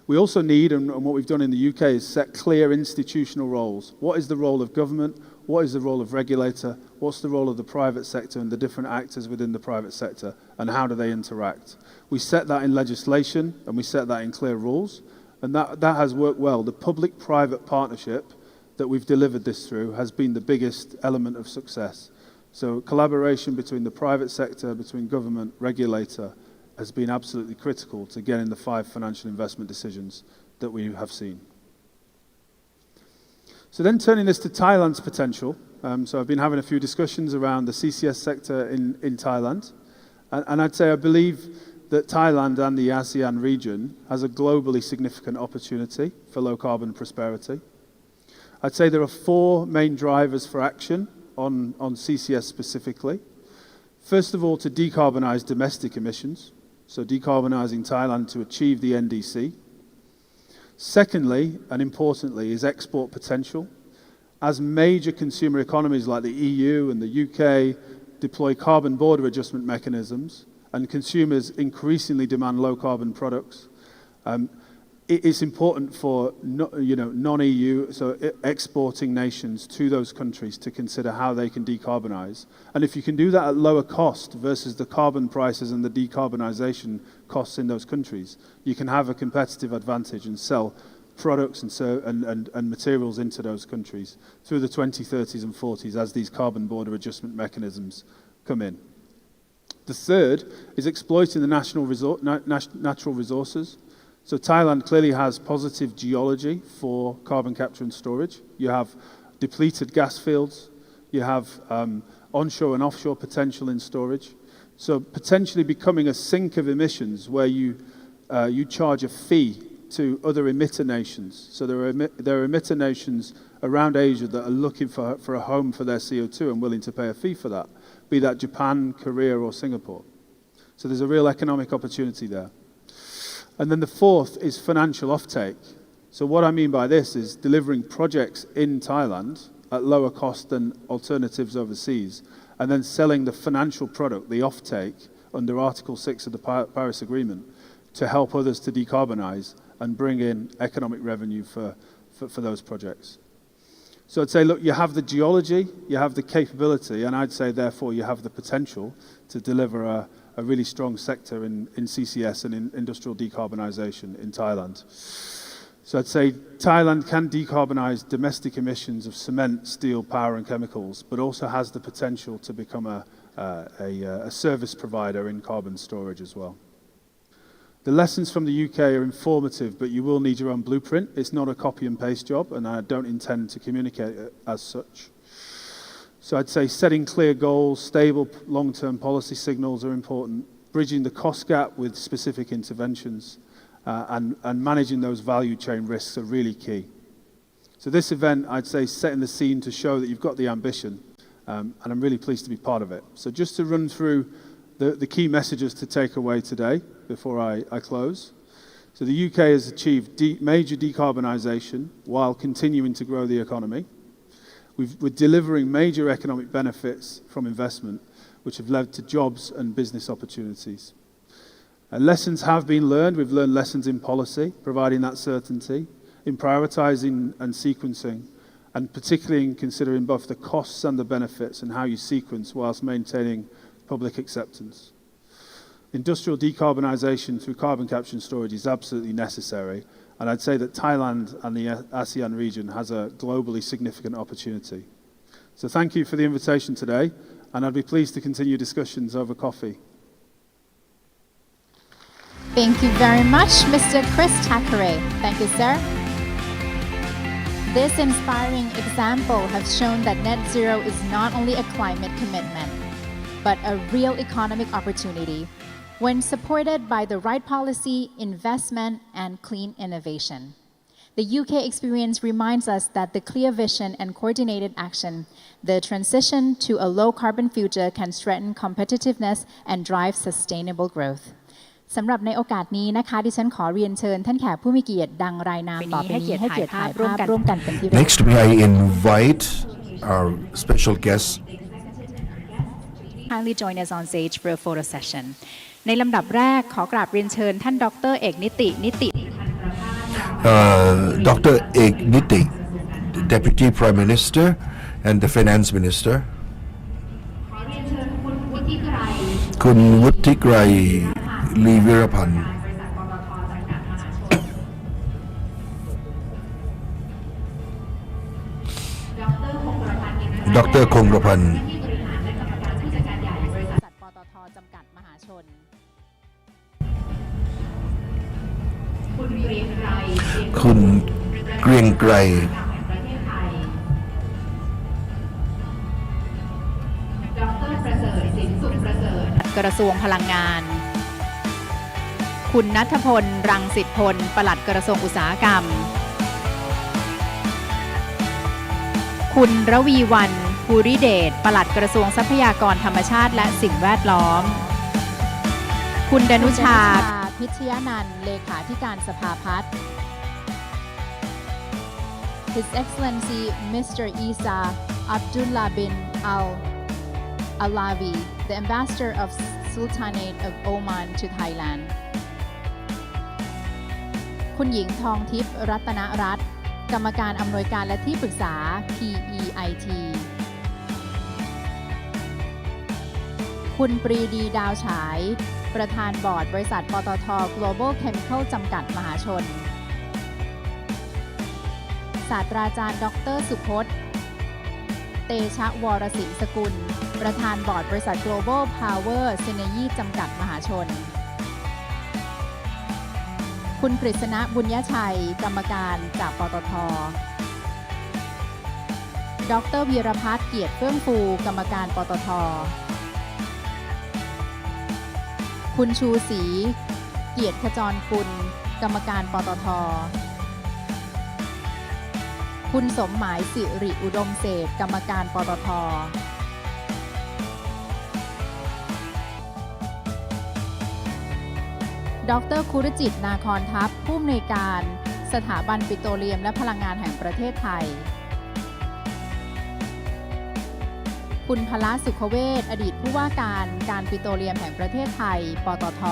We also need, and what we've done in the UK, is set clear institutional roles. What is the role of government? What is the role of regulator? What's the role of the private sector and the different actors within the private sector, and how do they interact? We set that in legislation, and we set that in clear rules, and that has worked well. The public-private partnership that we've delivered this through has been the biggest element of success. So collaboration between the private sector, between government, regulator, has been absolutely critical to getting the 5 financial investment decisions that we have seen. So then turning this to Thailand's potential. So I've been having a few discussions around the CCS sector in Thailand. And I'd say I believe that Thailand and the ASEAN region has a globally significant opportunity for low carbon prosperity. I'd say there are 4 main drivers for action on CCS specifically. First of all, to decarbonise domestic emissions. So decarbonising Thailand to achieve the NDC. Secondly, and importantly, is export potential. As major consumer economies like the EU and the UK deploy carbon border adjustment mechanisms, and consumers increasingly demand low carbon products, it's important for non-EU, so exporting nations to those countries to consider how they can decarbonize. And if you can do that at lower cost versus the carbon prices and the decarbonization costs in those countries, you can have a competitive advantage and sell products and materials into those countries through the 2030s and 40s as these carbon border adjustment mechanisms come in. The third is exploiting the natural resources. So Thailand clearly has positive geology for carbon capture and storage. You have depleted gas fields. You have onshore and offshore potential in storage. So potentially becoming a sink of emissions where you charge a fee to other emitter nations. So there are emitter nations around Asia that are looking for a home for their CO2 and willing to pay a fee for that, be that Japan, Korea, or Singapore. So there's a real economic opportunity there. And then the fourth is financial offtake. So what I mean by this is delivering projects in Thailand at lower cost than alternatives overseas, and then selling the financial product, the offtake, under Article 6 of the Paris Agreement to help others to decarbonize and bring in economic revenue for those projects. So I'd say, look, you have the geology, you have the capability, and I'd say, therefore, you have the potential to deliver a really strong sector in CCS and in industrial decarbonisation in Thailand. So I'd say Thailand can decarbonise domestic emissions of cement, steel, power and chemicals, but also has the potential to become a service provider in carbon storage as well. The lessons from the UK are informative, but you will need your own blueprint. It's not a copy and paste job, and I don't intend to communicate it as such. So I'd say setting clear goals, stable long-term policy signals are important, bridging the cost gap with specific interventions, and managing those value chain risks are really key. So this event, I'd say, setting the scene to show that you've got the ambition, and I'm really pleased to be part of it. So just to run through the key messages to take away today before I close. So the UK has achieved major decarbonisation while continuing to grow the economy. We're delivering major economic benefits from investment, which have led to jobs and business opportunities. Lessons have been learned. We've learned lessons in policy, providing that certainty, in prioritising and sequencing, and particularly in considering both the costs and the benefits and how you sequence whilst maintaining public acceptance. Industrial decarbonisation through carbon capture and storage is absolutely necessary, and I'd say that Thailand and the ASEAN region has a globally significant opportunity. So thank you for the invitation today, and I'd be pleased to continue discussions over coffee.
Thank you very much, Mr. Chris Thackeray. Thank you, sir. This inspiring example has shown that net zero is not only a climate commitment, but a real economic opportunity when supported by the right policy, investment, and clean innovation. The UK experience reminds us that the clear vision and coordinated action, the transition to a low-carbon future can strengthen competitiveness and drive sustainable growth. สำหรับในโอกาสนี้นะคะดิฉันขอเรียนเชิญท่านแขกผู้มีเกียรติดังรายนามต่อไปนี้ให้เกียรติถ่ายภาพร่วมกันเป็นที่ระลึก
Next, may I invite our special guest.
Kindly join us on stage for a photo session. ในลำดับแรกขอกราบเรียนเชิญท่านดร.เอกนิติ
Dr. Ek Niti, the Deputy Prime Minister and the Finance Minister. คุณวุฒิไกรลีวิรพันธ์ Dr. Kongkrapan
ปตท.จำกัดมหาชน
คุณเกรียงไกร
กระทรวงพลังงานคุณณัฐพล รังสิตพลปลัดกระทรวงอุตสาหกรรมคุณระวีวรรณ ภูริเดชปลัดกระทรวงทรัพยากรธรรมชาติและสิ่งแวดล้อมคุณดนุชา พิชยนันท์เลขาธิการสภาพัฒน์ His Excellency Mr. Isa Abdullah bin Al-Alawi, the Ambassador of Sultanate of Oman to Thailand. คุณหญิงทองทิพย์รัตนรัตน์กรรมการอำนวยการและที่ปรึกษา PEIT คุณปรีดีดาวฉายประธานบอร์ดบริษัทปตท Global Chemical จำกัดมหาชนศาสตราจารย์ดร.สุพจน์เตชะวรศิลป์สกุลประธานบอร์ดบริษัท Global Power Synergy จำกัดมหาชนคุณกฤษณะบุญญชัยกรรมการจากปตท.ดร.วีรพัฒน์เกียรติเฟื่องฟูกรรมการปตท.คุณชูศรีเกียรติขจรกุลกรรมการปตท.คุณสมหมายสิริอุดมเศรษฐ์กรรมการปตท.ดร.คุรจิตนาคอนทัพผู้อำนวยการสถาบันปิโตรเลียมและพลังงานแห่งประเทศไทยคุณพละสุขเวชอดีตผู้ว่าการปิโตรเลียมแห่งประเทศไทยปตท.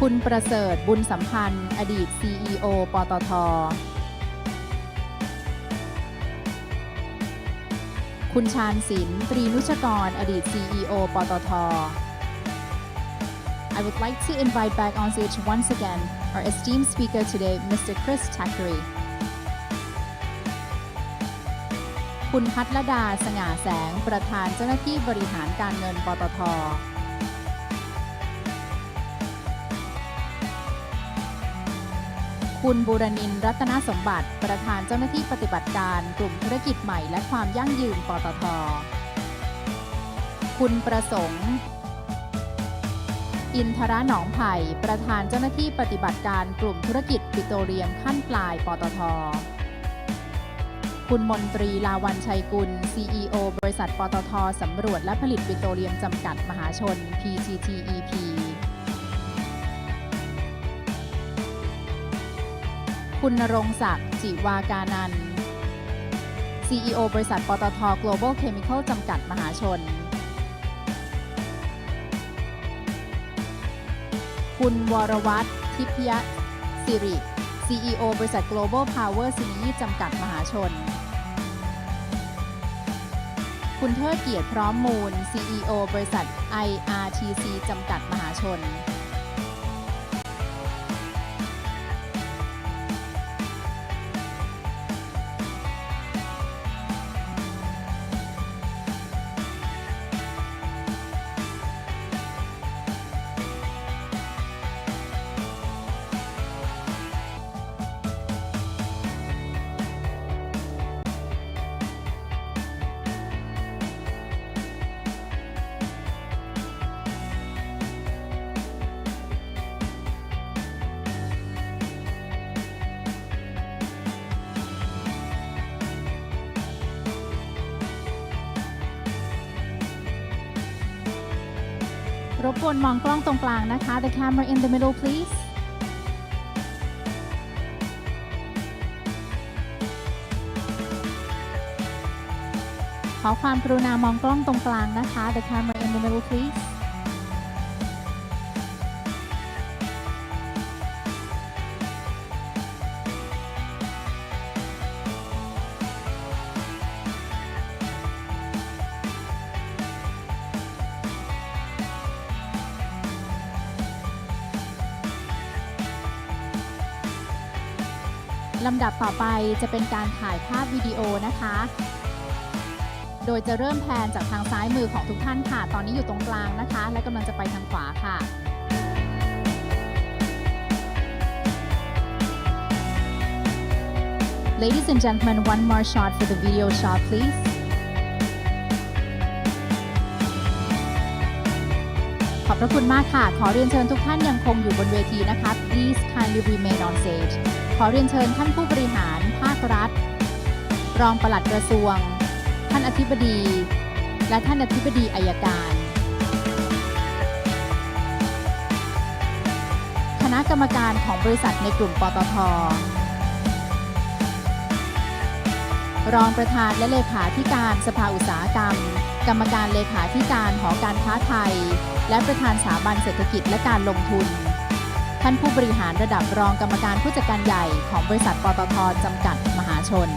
คุณประเสริฐบุญสัมพันธ์อดีต CEO ปตท.คุณชาญศิลป์ตรีนุชกรอดีต CEO ปตท. I would like to invite back on stage once again our esteemed speaker today, Mr. Chris Thackeray. คุณพัทรดาสง่าแสงประธานเจ้าหน้าที่บริหารการเงินปตท. คุณบูรณินทร์รัตนสมบัติประธานเจ้าหน้าที่ปฏิบัติการกลุ่มธุรกิจใหม่และความยั่งยืนปตท.คุณประสงค์อินทระหนองไผ่ประธานเจ้าหน้าที่ปฏิบัติการกลุ่มธุรกิจปิโตรเลียมขั้นปลายปตท.คุณมนตรีลาวันชัยกุล CEO บริษัทปตท.สำรวจและผลิตปิโตรเลียมจำกัดมหาชน PTTEPคุณณรงค์ศักดิ์จิวากานันท์ CEO บริษัทปตท Global Chemical จำกัดมหาชนคุณวรวัฒน์ทิพยสิริ CEO บริษัท Global Power Synergy จำกัดมหาชนคุณเทิดเกียรติพร้อมมูล CEO บริษัท IRTC จำกัดมหาชนรบกวนมองกล้องตรงกลางนะคะ The camera in the middle please ขอความกรุณามองกล้องตรงกลางนะคะ The camera in the middle pleaseลำดับต่อไปจะเป็นการถ่ายภาพวิดีโอนะคะ โดยจะเริ่มแพนจากทางซ้ายมือของทุกท่านค่ะ ตอนนี้อยู่ตรงกลางนะคะ และกำลังจะไปทางขวาค่ะ Ladies and gentlemen, one more shot for the video shot, please. ขอบพระคุณมากค่ะ ขอเรียนเชิญทุกท่านยังคงอยู่บนเวทีนะคะ Please kindly remain on stage. ขอเรียนเชิญท่านผู้บริหารภาครัฐรองปลัดกระทรวงท่านอธิบดีและท่านอธิบดีอัยการคณะกรรมการของบริษัทในกลุ่มปตท.รองประธานและเลขาธิการสภาอุตสาหกรรม กรรมการเลขาธิการหอการค้าไทยและประธานสถาบันเศรษฐกิจและการลงทุนท่านผู้บริหารระดับรองกรรมการผู้จัดการใหญ่ของบริษัทปตท.จำกัดมหาชน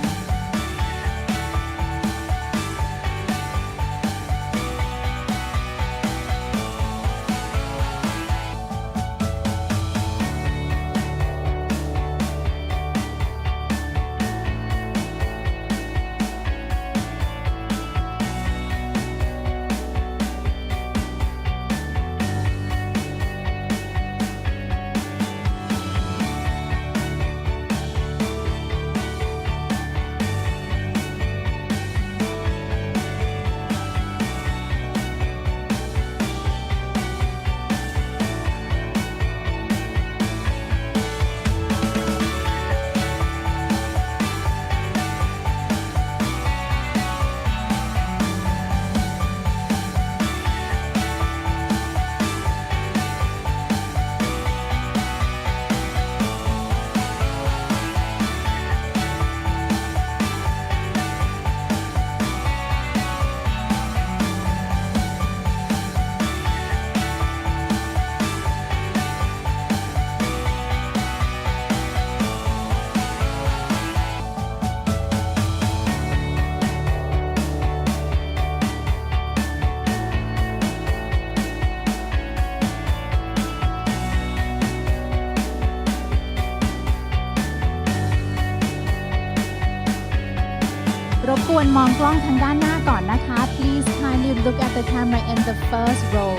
รบกวนมองกล้องทางด้านหน้าก่อนนะคะ Please kindly look at the camera in the first row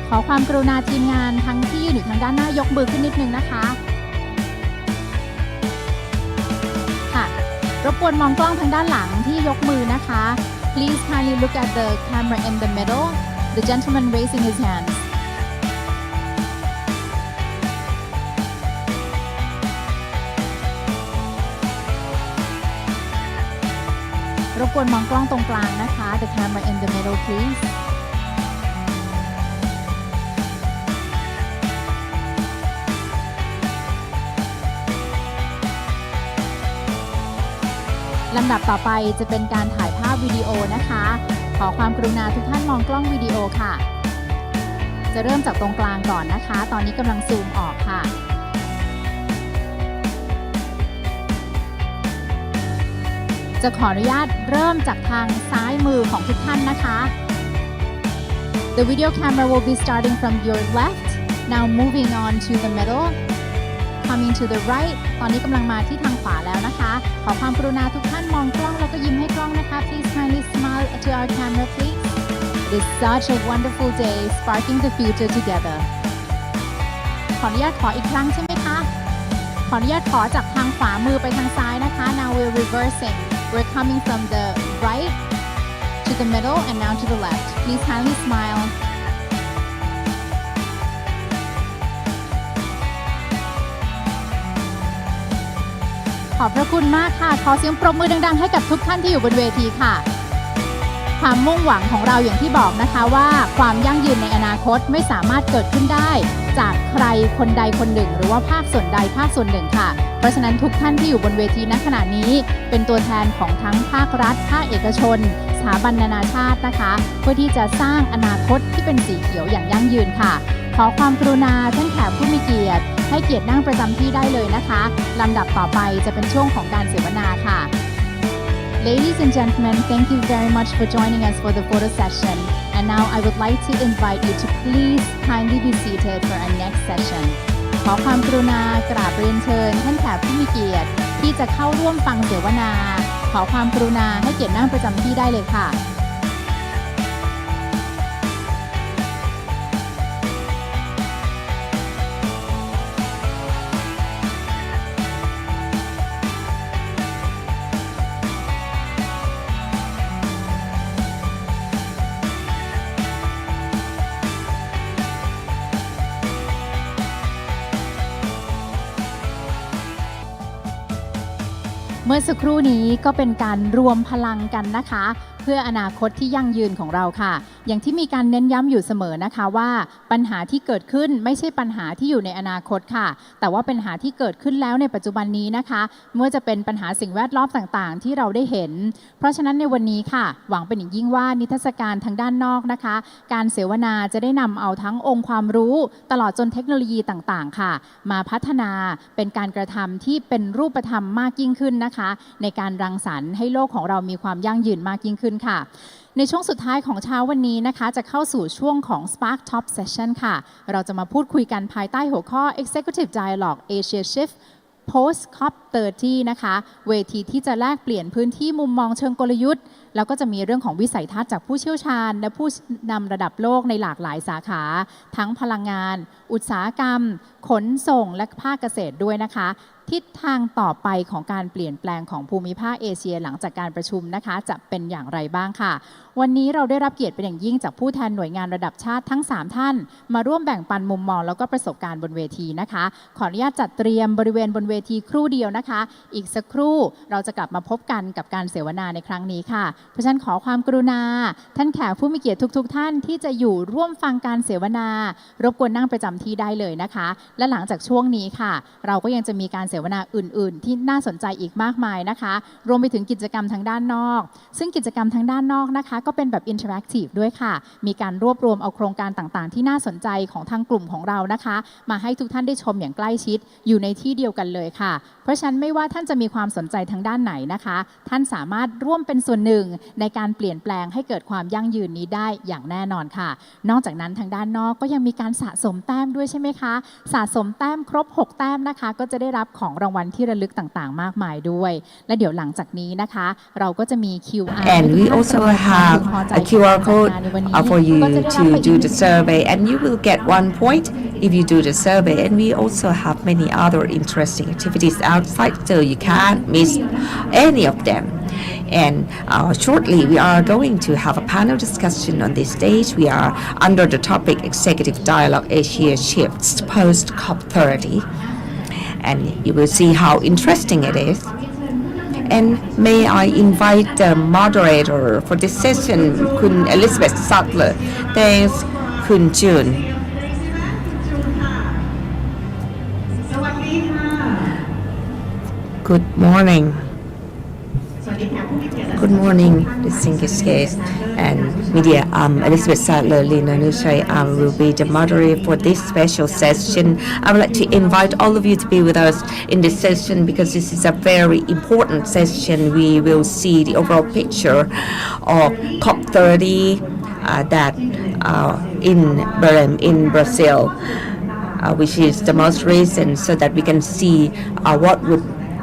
ขอความกรุณาทีมงานทั้งที่ยืนอยู่ทางด้านหน้ายกมือขึ้นนิดนึงนะคะค่ะรบกวนมองกล้องทางด้านหลังที่ยกมือนะคะ Please kindly look at the camera in the middle. The gentleman raising his hands.รบกวนมองกล้องตรงกลางนะคะ The camera in the middle please ลำดับต่อไปจะเป็นการถ่ายภาพวิดีโอนะคะขอความกรุณาทุกท่านมองกล้องวิดีโอค่ะจะเริ่มจากตรงกลางก่อนนะคะตอนนี้กำลังซูมออกค่ะจะขออนุญาตเริ่มจากทางซ้ายมือของทุกท่านนะคะ The video camera will be starting from your left. Now moving on to the middle. Coming to the right. ตอนนี้กำลังมาที่ทางขวาแล้วนะคะขอความกรุณาทุกท่านมองกล้องแล้วก็ยิ้มให้กล้องนะคะ Please kindly smile to our camera please. It is such a wonderful day sparking the future together. ขออนุญาตขออีกครั้งใช่ไหมคะขออนุญาตขอจากทางขวามือไปทางซ้ายนะคะ Now we're reversing.We're coming from the right to the middle and now to the left. Please kindly smile. ขอบพระคุณมากค่ะขอเสียงปรบมือดังๆให้กับทุกท่านที่อยู่บนเวทีค่ะความมุ่งหวังของเราอย่างที่บอกนะคะว่าความยั่งยืนในอนาคตไม่สามารถเกิดขึ้นได้จากใครคนใดคนหนึ่งหรือว่าภาคส่วนใดภาคส่วนหนึ่งค่ะเพราะฉะนั้นทุกท่านที่อยู่บนเวทีณขณะนี้เป็นตัวแทนของทั้งภาครัฐภาคเอกชนสถาบันนานาชาตินะคะเพื่อที่จะสร้างอนาคตที่เป็นสีเขียวอย่างยั่งยืนค่ะขอความกรุณาท่านแขกผู้มีเกียรติให้เกียรตินั่งประจำที่ได้เลยนะคะลำดับต่อไปจะเป็นช่วงของการเสวนาค่ะ Ladies and gentlemen, thank you very much for joining us for the photo session. And now I would like to invite you to please kindly be seated for our next session. ขอความกรุณากราบเรียนเชิญท่านแขกผู้มีเกียรติที่จะเข้าร่วมฟังเสวนาขอความกรุณาให้เกียรตินั่งประจำที่ได้เลยค่ะ เมื่อสักครู่นี้ก็เป็นการรวมพลังกันนะคะเพื่ออนาคตที่ยั่งยืนของเราค่ะอย่างที่มีการเน้นย้ำอยู่เสมอนะคะว่าปัญหาที่เกิดขึ้นไม่ใช่ปัญหาที่อยู่ในอนาคตค่ะแต่ว่าปัญหาที่เกิดขึ้นแล้วในปัจจุบันนี้นะคะไม่ว่าจะเป็นปัญหาสิ่งแวดล้อมต่างๆที่เราได้เห็นเพราะฉะนั้นในวันนี้ค่ะหวังเป็นอย่างยิ่งว่านิทรรศการทางด้านนอกนะคะการเสวนาจะได้นำเอาทั้งองค์ความรู้ตลอดจนเทคโนโลยีต่างๆค่ะมาพัฒนาเป็นการกระทำที่เป็นรูปธรรมมากยิ่งขึ้นนะคะในการรังสรรค์ให้โลกของเรามีความยั่งยืนมากยิ่งขึ้นค่ะในช่วงสุดท้ายของเช้าวันนี้นะคะจะเข้าสู่ช่วงของ Spark Top Session ค่ะเราจะมาพูดคุยกันภายใต้หัวข้อ Executive Dialogue Asia Shift Post COP30 นะคะเวทีที่จะแลกเปลี่ยนพื้นที่มุมมองเชิงกลยุทธ์แล้วก็จะมีเรื่องของวิสัยทัศน์จากผู้เชี่ยวชาญและผู้นำระดับโลกในหลากหลายสาขาทั้งพลังงานอุตสาหกรรมขนส่งและภาคเกษตรด้วยนะคะทิศทางต่อไปของการเปลี่ยนแปลงของภูมิภาคเอเชียหลังจากการประชุมนะคะจะเป็นอย่างไรบ้างค่ะวันนี้เราได้รับเกียรติเป็นอย่างยิ่งจากผู้แทนหน่วยงานระดับชาติทั้ง3ท่านมาร่วมแบ่งปันมุมมองแล้วก็ประสบการณ์บนเวทีนะคะขออนุญาตจัดเตรียมบริเวณบนเวทีครู่เดียวนะคะอีกสักครู่เราจะกลับมาพบกันกับการเสวนาในครั้งนี้ค่ะเพราะฉะนั้นขอความกรุณาท่านแขกผู้มีเกียรติทุกท่านที่จะอยู่ร่วมฟังการเสวนารบกวนนั่งประจำที่ได้เลยนะคะและหลังจากช่วงนี้ค่ะเราก็ยังจะมีการเสวนาอื่นๆที่น่าสนใจอีกมากมายนะคะรวมไปถึงกิจกรรมทางด้านนอกซึ่งกิจกรรมทางด้านนอกนะคะก็เป็นแบบอินเทอร์แอคทีฟด้วยค่ะมีการรวบรวมเอาโครงการต่างๆที่น่าสนใจของทางกลุ่มของเรานะคะมาให้ทุกท่านได้ชมอย่างใกล้ชิดอยู่ในที่เดียวกันเลยค่ะเพราะฉะนั้นไม่ว่าท่านจะมีความสนใจทางด้านไหนนะคะท่านสามารถร่วมเป็นส่วนหนึ่งในการเปลี่ยนแปลงให้เกิดความยั่งยืนนี้ได้อย่างแน่นอนค่ะนอกจากนั้นทางด้านนอกก็ยังมีการสะสมแต้มด้วยใช่ไหมคะสะสมแต้มครบ6แต้มนะคะก็จะได้รับของรางวัลที่ระลึกต่างๆมากมายด้วยและเดี๋ยวหลังจากนี้นะคะเราก็จะมี QR
And we also have a QR code for you to do the survey, and you will get 1 point if you do the survey. And we also have many other interesting activities outside, so you can't miss any of them. And shortly, we are going to have a panel discussion on this stage. We are under the topic Executive Dialogue Asia Shifts Post COP30. And you will see how interesting it is. And may I invite the moderator for this session, Kun Elizabeth Sattler. Thanks, Kun Jun. Good morning. Good morning, distinguished guests and media. Elizabeth Sattler, Lina Nushay will be the moderator for this special session. I would like to invite all of you to be with us in this session because this is a very important session. We will see the overall picture of COP30 that in Belém, in Brazil, which is the most recent, so that we can see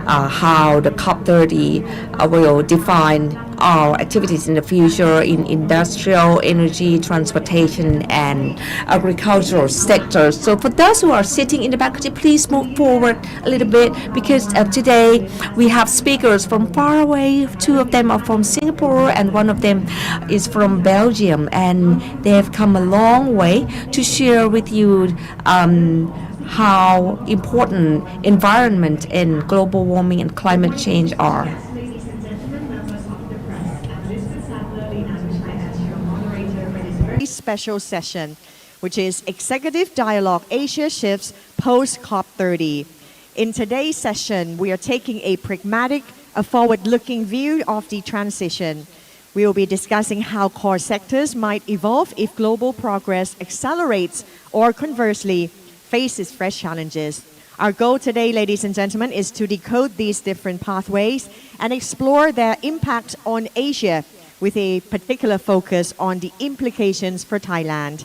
how the COP30 will define our activities in the future in industrial, energy, transportation, and agricultural sectors. So for those who are sitting in the back, could you please move forward a little bit, because today we have speakers from far away. 2 of them are from Singapore and 1 of them is from Belgium, and they have come a long way to share with you how important environment and global warming and climate change are.
Special session, which is Executive Dialogue Asia Shifts Post COP30. In today's session, we are taking a pragmatic, forward-looking view of the transition. We will be discussing how core sectors might evolve if global progress accelerates or conversely faces fresh challenges. Our goal today, ladies and gentlemen, is to decode these different pathways and explore their impact on Asia, with a particular focus on the implications for Thailand.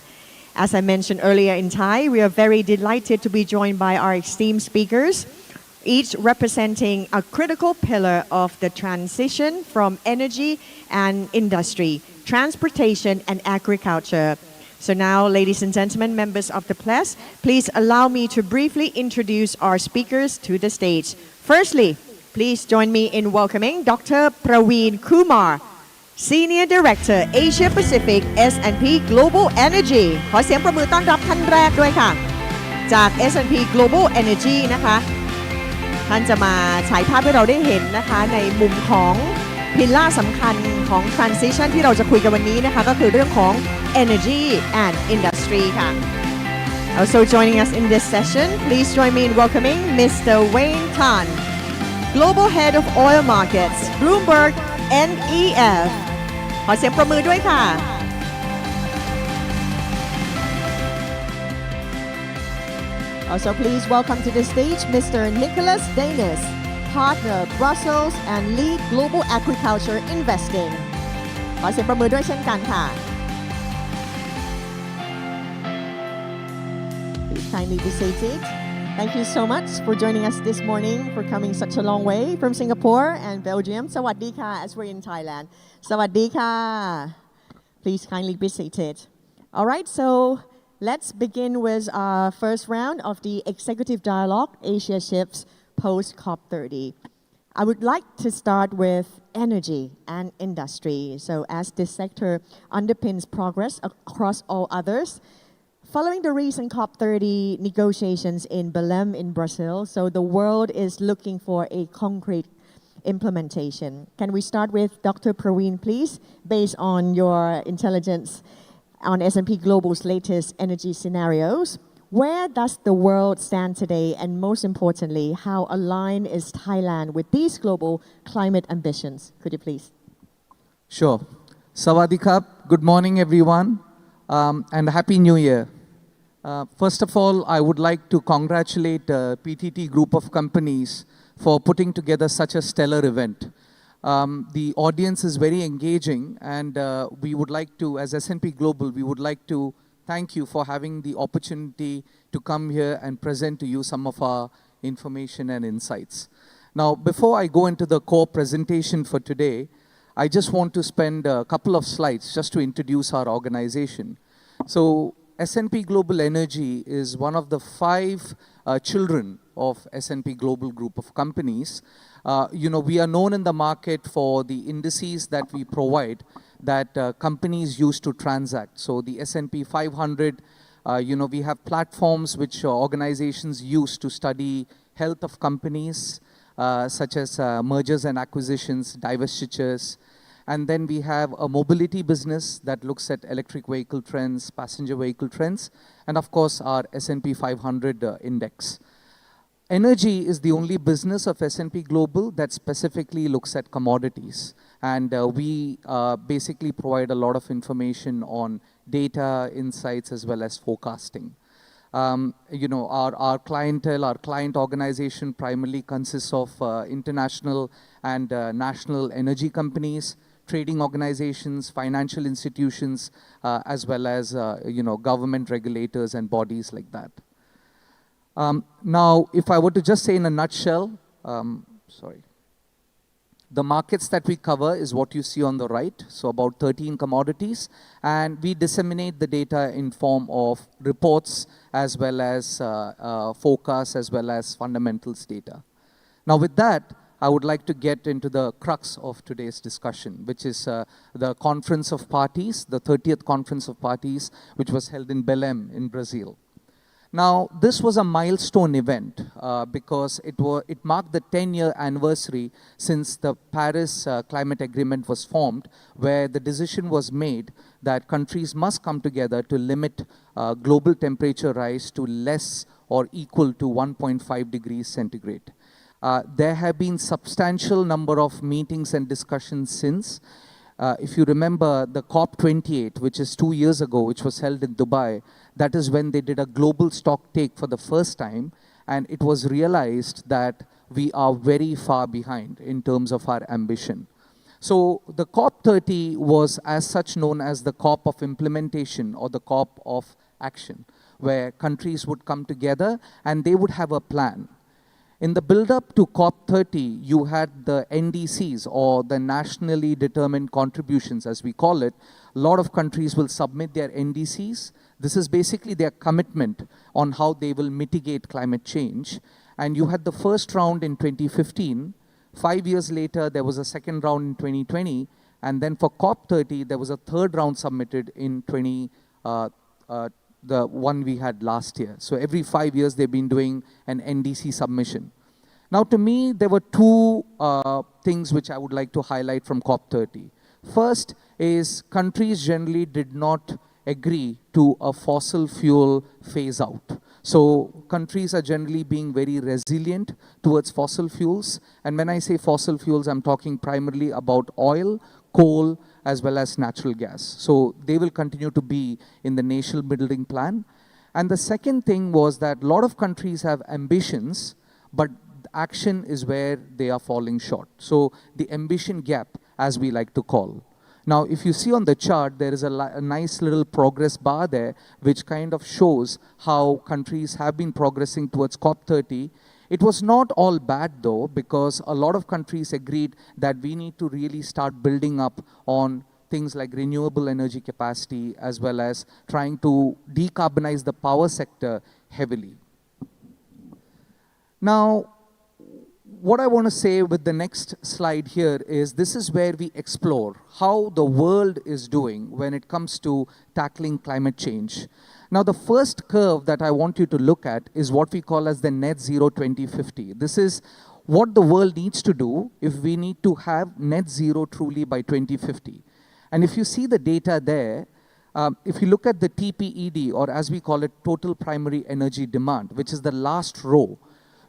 As I mentioned earlier in Thai, we are very delighted to be joined by our esteemed speakers, each representing a critical pillar of the transition from energy and industry, transportation and agriculture. So now, ladies and gentlemen, members of the press, please allow me to briefly introduce our speakers to the stage. Firstly, please join me in welcoming Dr. Praveen Kumar, Senior Director Asia Pacific S&P Global Energy ขอเสียงประมือต้อนรับท่านแรกด้วยค่ะจาก S&P Global Energy นะคะ ท่านจะมาฉายภาพให้เราได้เห็นนะคะในมุมของพิลล่าสำคัญของ transition ที่เราจะคุยกันวันนี้นะคะก็คือเรื่องของ energy and industry ค่ะ Also joining us in this session, please join me in welcoming Mr. Wayne Tan, Global Head of Oil Markets, Bloomberg NEF ขอเสียงประมือด้วยค่ะ Also please welcome to the stage Mr. Nicholas Danis, Partner Brussels and Lead Global Agriculture Investing ขอเสียงประมือด้วยเช่นกันค่ะ Please kindly be seated. Thank you so much for joining us this morning, for coming such a long way from Singapore and Belgium. สวัสดีค่ะ as we're in Thailand. สวัสดีค่ะ Please kindly be seated. All right, so let's begin with our first round of the Executive Dialogue, Asia Shifts post COP30. I would like to start with energy and industry. So as this sector underpins progress across all others, following the recent COP30 negotiations in Belém in Brazil, so the world is looking for a concrete implementation. Can we start with Dr. Praveen, please, based on your intelligence on S&P Global's latest energy scenarios? Where does the world stand today, and most importantly, how aligned is Thailand with these global climate ambitions? Could you please?
Sure. Sawadee Krap. Good morning, everyone, and Happy New Year. First of all, I would like to congratulate PTT Group of companies for putting together such a stellar event. The audience is very engaging, and we would like to, as S&P Global, we would like to thank you for having the opportunity to come here and present to you some of our information and insights. Now, before I go into the core presentation for today, I just want to spend a couple of slides just to introduce our organization. So, S&P Global Energy is one of the 5 children of S&P Global Group of companies. We are known in the market for the indices that we provide that companies use to transact. So the S&P 500, we have platforms which organizations use to study health of companies, such as mergers and acquisitions, divestitures. And then we have a mobility business that looks at electric vehicle trends, passenger vehicle trends, and of course our S&P 500 index. Energy is the only business of S&P Global that specifically looks at commodities. And we basically provide a lot of information on data, insights, as well as forecasting. Our clientele, our client organization primarily consists of international and national energy companies, trading organizations, financial institutions, as well as government regulators and bodies like that. Now, if I were to just say in a nutshell, the markets that we cover is what you see on the right, so about 13 commodities, and we disseminate the data in form of reports as well as forecasts as well as fundamentals data. Now with that, I would like to get into the crux of today's discussion, which is the Conference of Parties, the 30th Conference of Parties, which was held in Belém in Brazil. Now, this was a milestone event because it marked the 10-year anniversary since the Paris Climate Agreement was formed, where the decision was made that countries must come together to limit global temperature rise to less or equal to 1.5 degrees centigrade. There have been substantial number of meetings and discussions since. If you remember the COP28, which is 2 years ago, which was held in Dubai, that is when they did a global stock take for the first time, and it was realized that we are very far behind in terms of our ambition. So the COP30 was as such known as the COP of implementation or the COP of action, where countries would come together and they would have a plan. In the build-up to COP30, you had the NDCs, or the nationally determined contributions, as we call it. A lot of countries will submit their NDCs. This is basically their commitment on how they will mitigate climate change. And you had the first round in 2015. 5 years later, there was a second round in 2020. And then for COP30, there was a third round submitted in the one we had last year. So every 5 years, they've been doing an NDC submission. Now, to me, there were two things which I would like to highlight from COP30. First is countries generally did not agree to a fossil fuel phase out. So countries are generally being very resilient towards fossil fuels. And when I say fossil fuels, I'm talking primarily about oil, coal, as well as natural gas. So they will continue to be in the nation building plan. And the second thing was that a lot of countries have ambitions, but action is where they are falling short. So the ambition gap, as we like to call. Now, if you see on the chart, there is a nice little progress bar there, which kind of shows how countries have been progressing towards COP30. It was not all bad, though, because a lot of countries agreed that we need to really start building up on things like renewable energy capacity, as well as trying to decarbonize the power sector heavily. Now, what I want to say with the next slide here is this is where we explore how the world is doing when it comes to tackling climate change. Now, the first curve that I want you to look at is what we call as the net zero 2050. This is what the world needs to do if we need to have net zero truly by 2050. And if you see the data there, if you look at the TPED, or as we call it, total primary energy demand, which is the last row,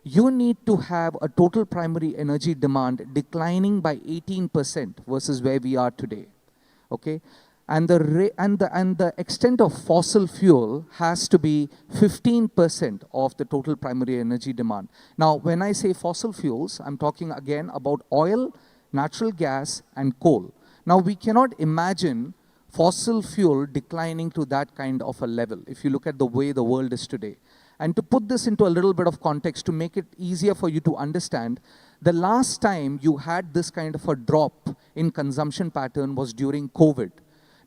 you need to have a total primary energy demand declining by 18% versus where we are today, okay? And the extent of fossil fuel has to be 15% of the total primary energy demand. Now, when I say fossil fuels, I'm talking again about oil, natural gas, and coal. Now, we cannot imagine fossil fuel declining to that kind of a level if you look at the way the world is today. And to put this into a little bit of context, to make it easier for you to understand, the last time you had this kind of a drop in consumption pattern was during COVID.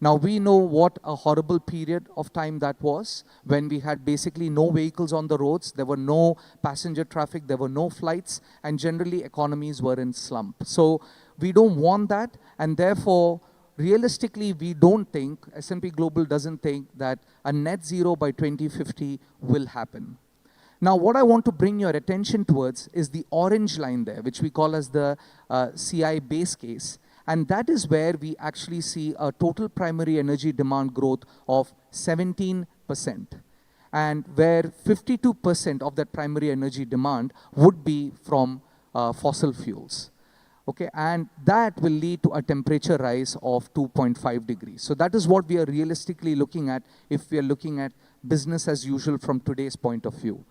Now, we know what a horrible period of time that was, when we had basically no vehicles on the roads, there were no passenger traffic, there were no flights, and generally economies were in slump. So we don't want that, and therefore, realistically, we don't think, S&P Global doesn't think that a net zero by 2050 will happen. Now, what I want to bring your attention towards is the orange line there, which we call as the CI base case. And that is where we actually see a total primary energy demand growth of 17%. And where 52% of that primary energy demand would be from fossil fuels. Okay, and that will lead to a temperature rise of 2.5 degrees. So that is what we are realistically looking at if we are looking at business as usual from today's point of view.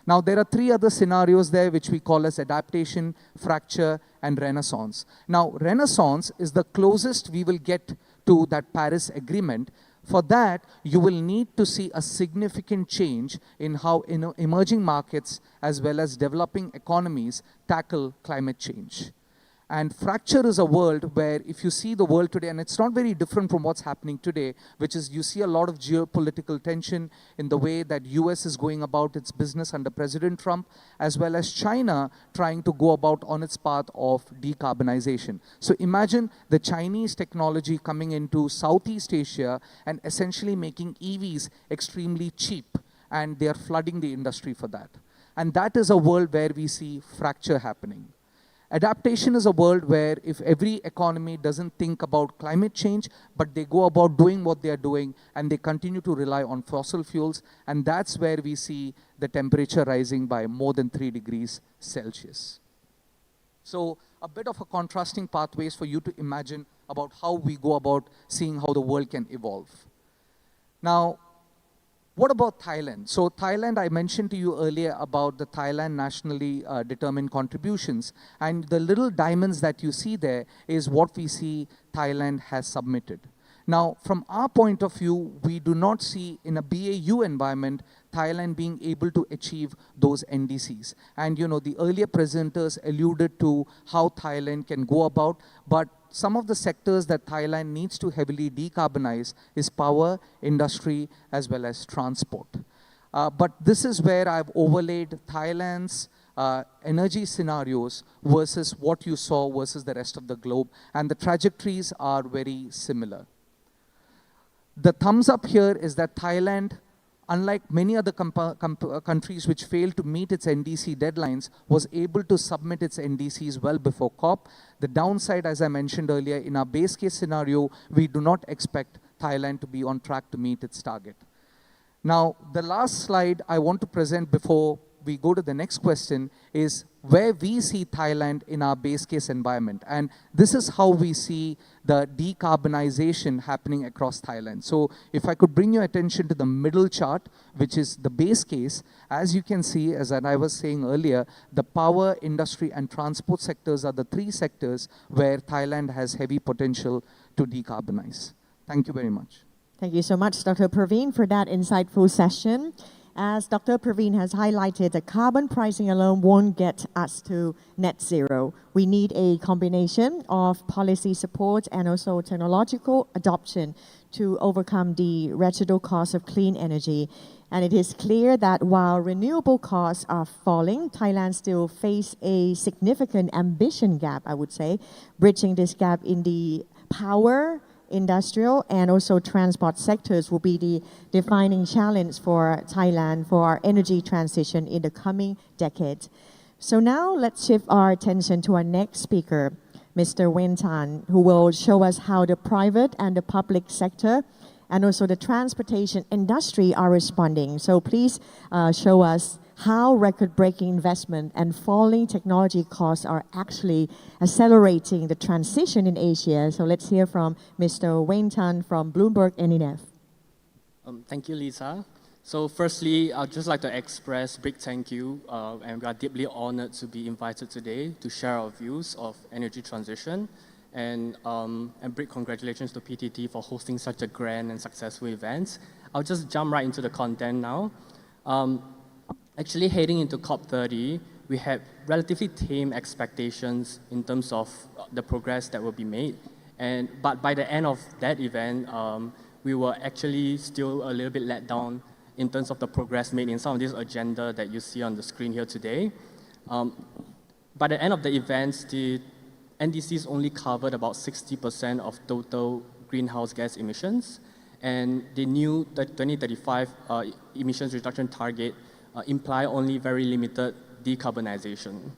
Now, there are three other scenarios there which we call as adaptation, fracture, and renaissance. Now, renaissance is the closest we will get to that Paris Agreement. For that, you will need to see a significant change in how emerging markets as well as developing economies tackle climate change. And fracture is a world where if you see the world today, and it's not very different from what's happening today, which is you see a lot of geopolitical tension in the way that US is going about its business under President Trump, as well as China trying to go about on its path of decarbonization. So imagine the Chinese technology coming into Southeast Asia and essentially making EVs extremely cheap, and they are flooding the industry for that. And that is a world where we see fracture happening. Adaptation is a world where if every economy doesn't think about climate change, but they go about doing what they are doing and they continue to rely on fossil fuels, and that's where we see the temperature rising by more than 3 degrees Celsius. So a bit of a contrasting pathways for you to imagine about how we go about seeing how the world can evolve. Now, what about Thailand? So Thailand, I mentioned to you earlier about the Thailand nationally determined contributions. And the little diamonds that you see there is what we see Thailand has submitted. Now, from our point of view, we do not see in a BAU environment Thailand being able to achieve those NDCs. And you know, the earlier presenters alluded to how Thailand can go about, but some of the sectors that Thailand needs to heavily decarbonize is power, industry, as well as transport. But this is where I've overlaid Thailand's energy scenarios versus what you saw versus the rest of the globe, and the trajectories are very similar. The thumbs up here is that Thailand unlike many other countries which failed to meet its NDC deadlines, was able to submit its NDCs well before COP. The downside, as I mentioned earlier, in our base case scenario, we do not expect Thailand to be on track to meet its target. Now, the last slide I want to present before we go to the next question is where we see Thailand in our base case environment. And this is how we see the decarbonization happening across Thailand. So if I could bring your attention to the middle chart, which is the base case, as you can see, as I was saying earlier, the power, industry, and transport sectors are the three sectors where Thailand has heavy potential to decarbonize. Thank you very much.
Thank you so much, Dr. Praveen, for that insightful session. As Dr. Praveen has highlighted, the carbon pricing alone won't get us to net zero. We need a combination of policy support and also technological adoption to overcome the residual cost of clean energy. And it is clear that while renewable costs are falling, Thailand still face a significant ambition gap, I would say. Bridging this gap in the power, industrial, and also transport sectors will be the defining challenge for Thailand for our energy transition in the coming decade. So now let's shift our attention to our next speaker, Mr. Wen Tan, who will show us how the private and the public sector and also the transportation industry are responding. So please show us how record-breaking investment and falling technology costs are actually accelerating the transition in Asia. So let's hear from Mr. Wen Tan from Bloomberg NNF.
Thank you, Lisa. So firstly, I'd just like to express a big thank you, and we are deeply honored to be invited today to share our views of energy transition. And big congratulations to PTT for hosting such a grand and successful event. I'll just jump right into the content now. Actually, heading into COP30, we had relatively tame expectations in terms of the progress that will be made. But by the end of that event, we were actually still a little bit let down in terms of the progress made in some of this agenda that you see on the screen here today. By the end of the event, the NDCs only covered about 60% of total greenhouse gas emissions, and the new 2035 emissions reduction target imply only very limited decarbonization.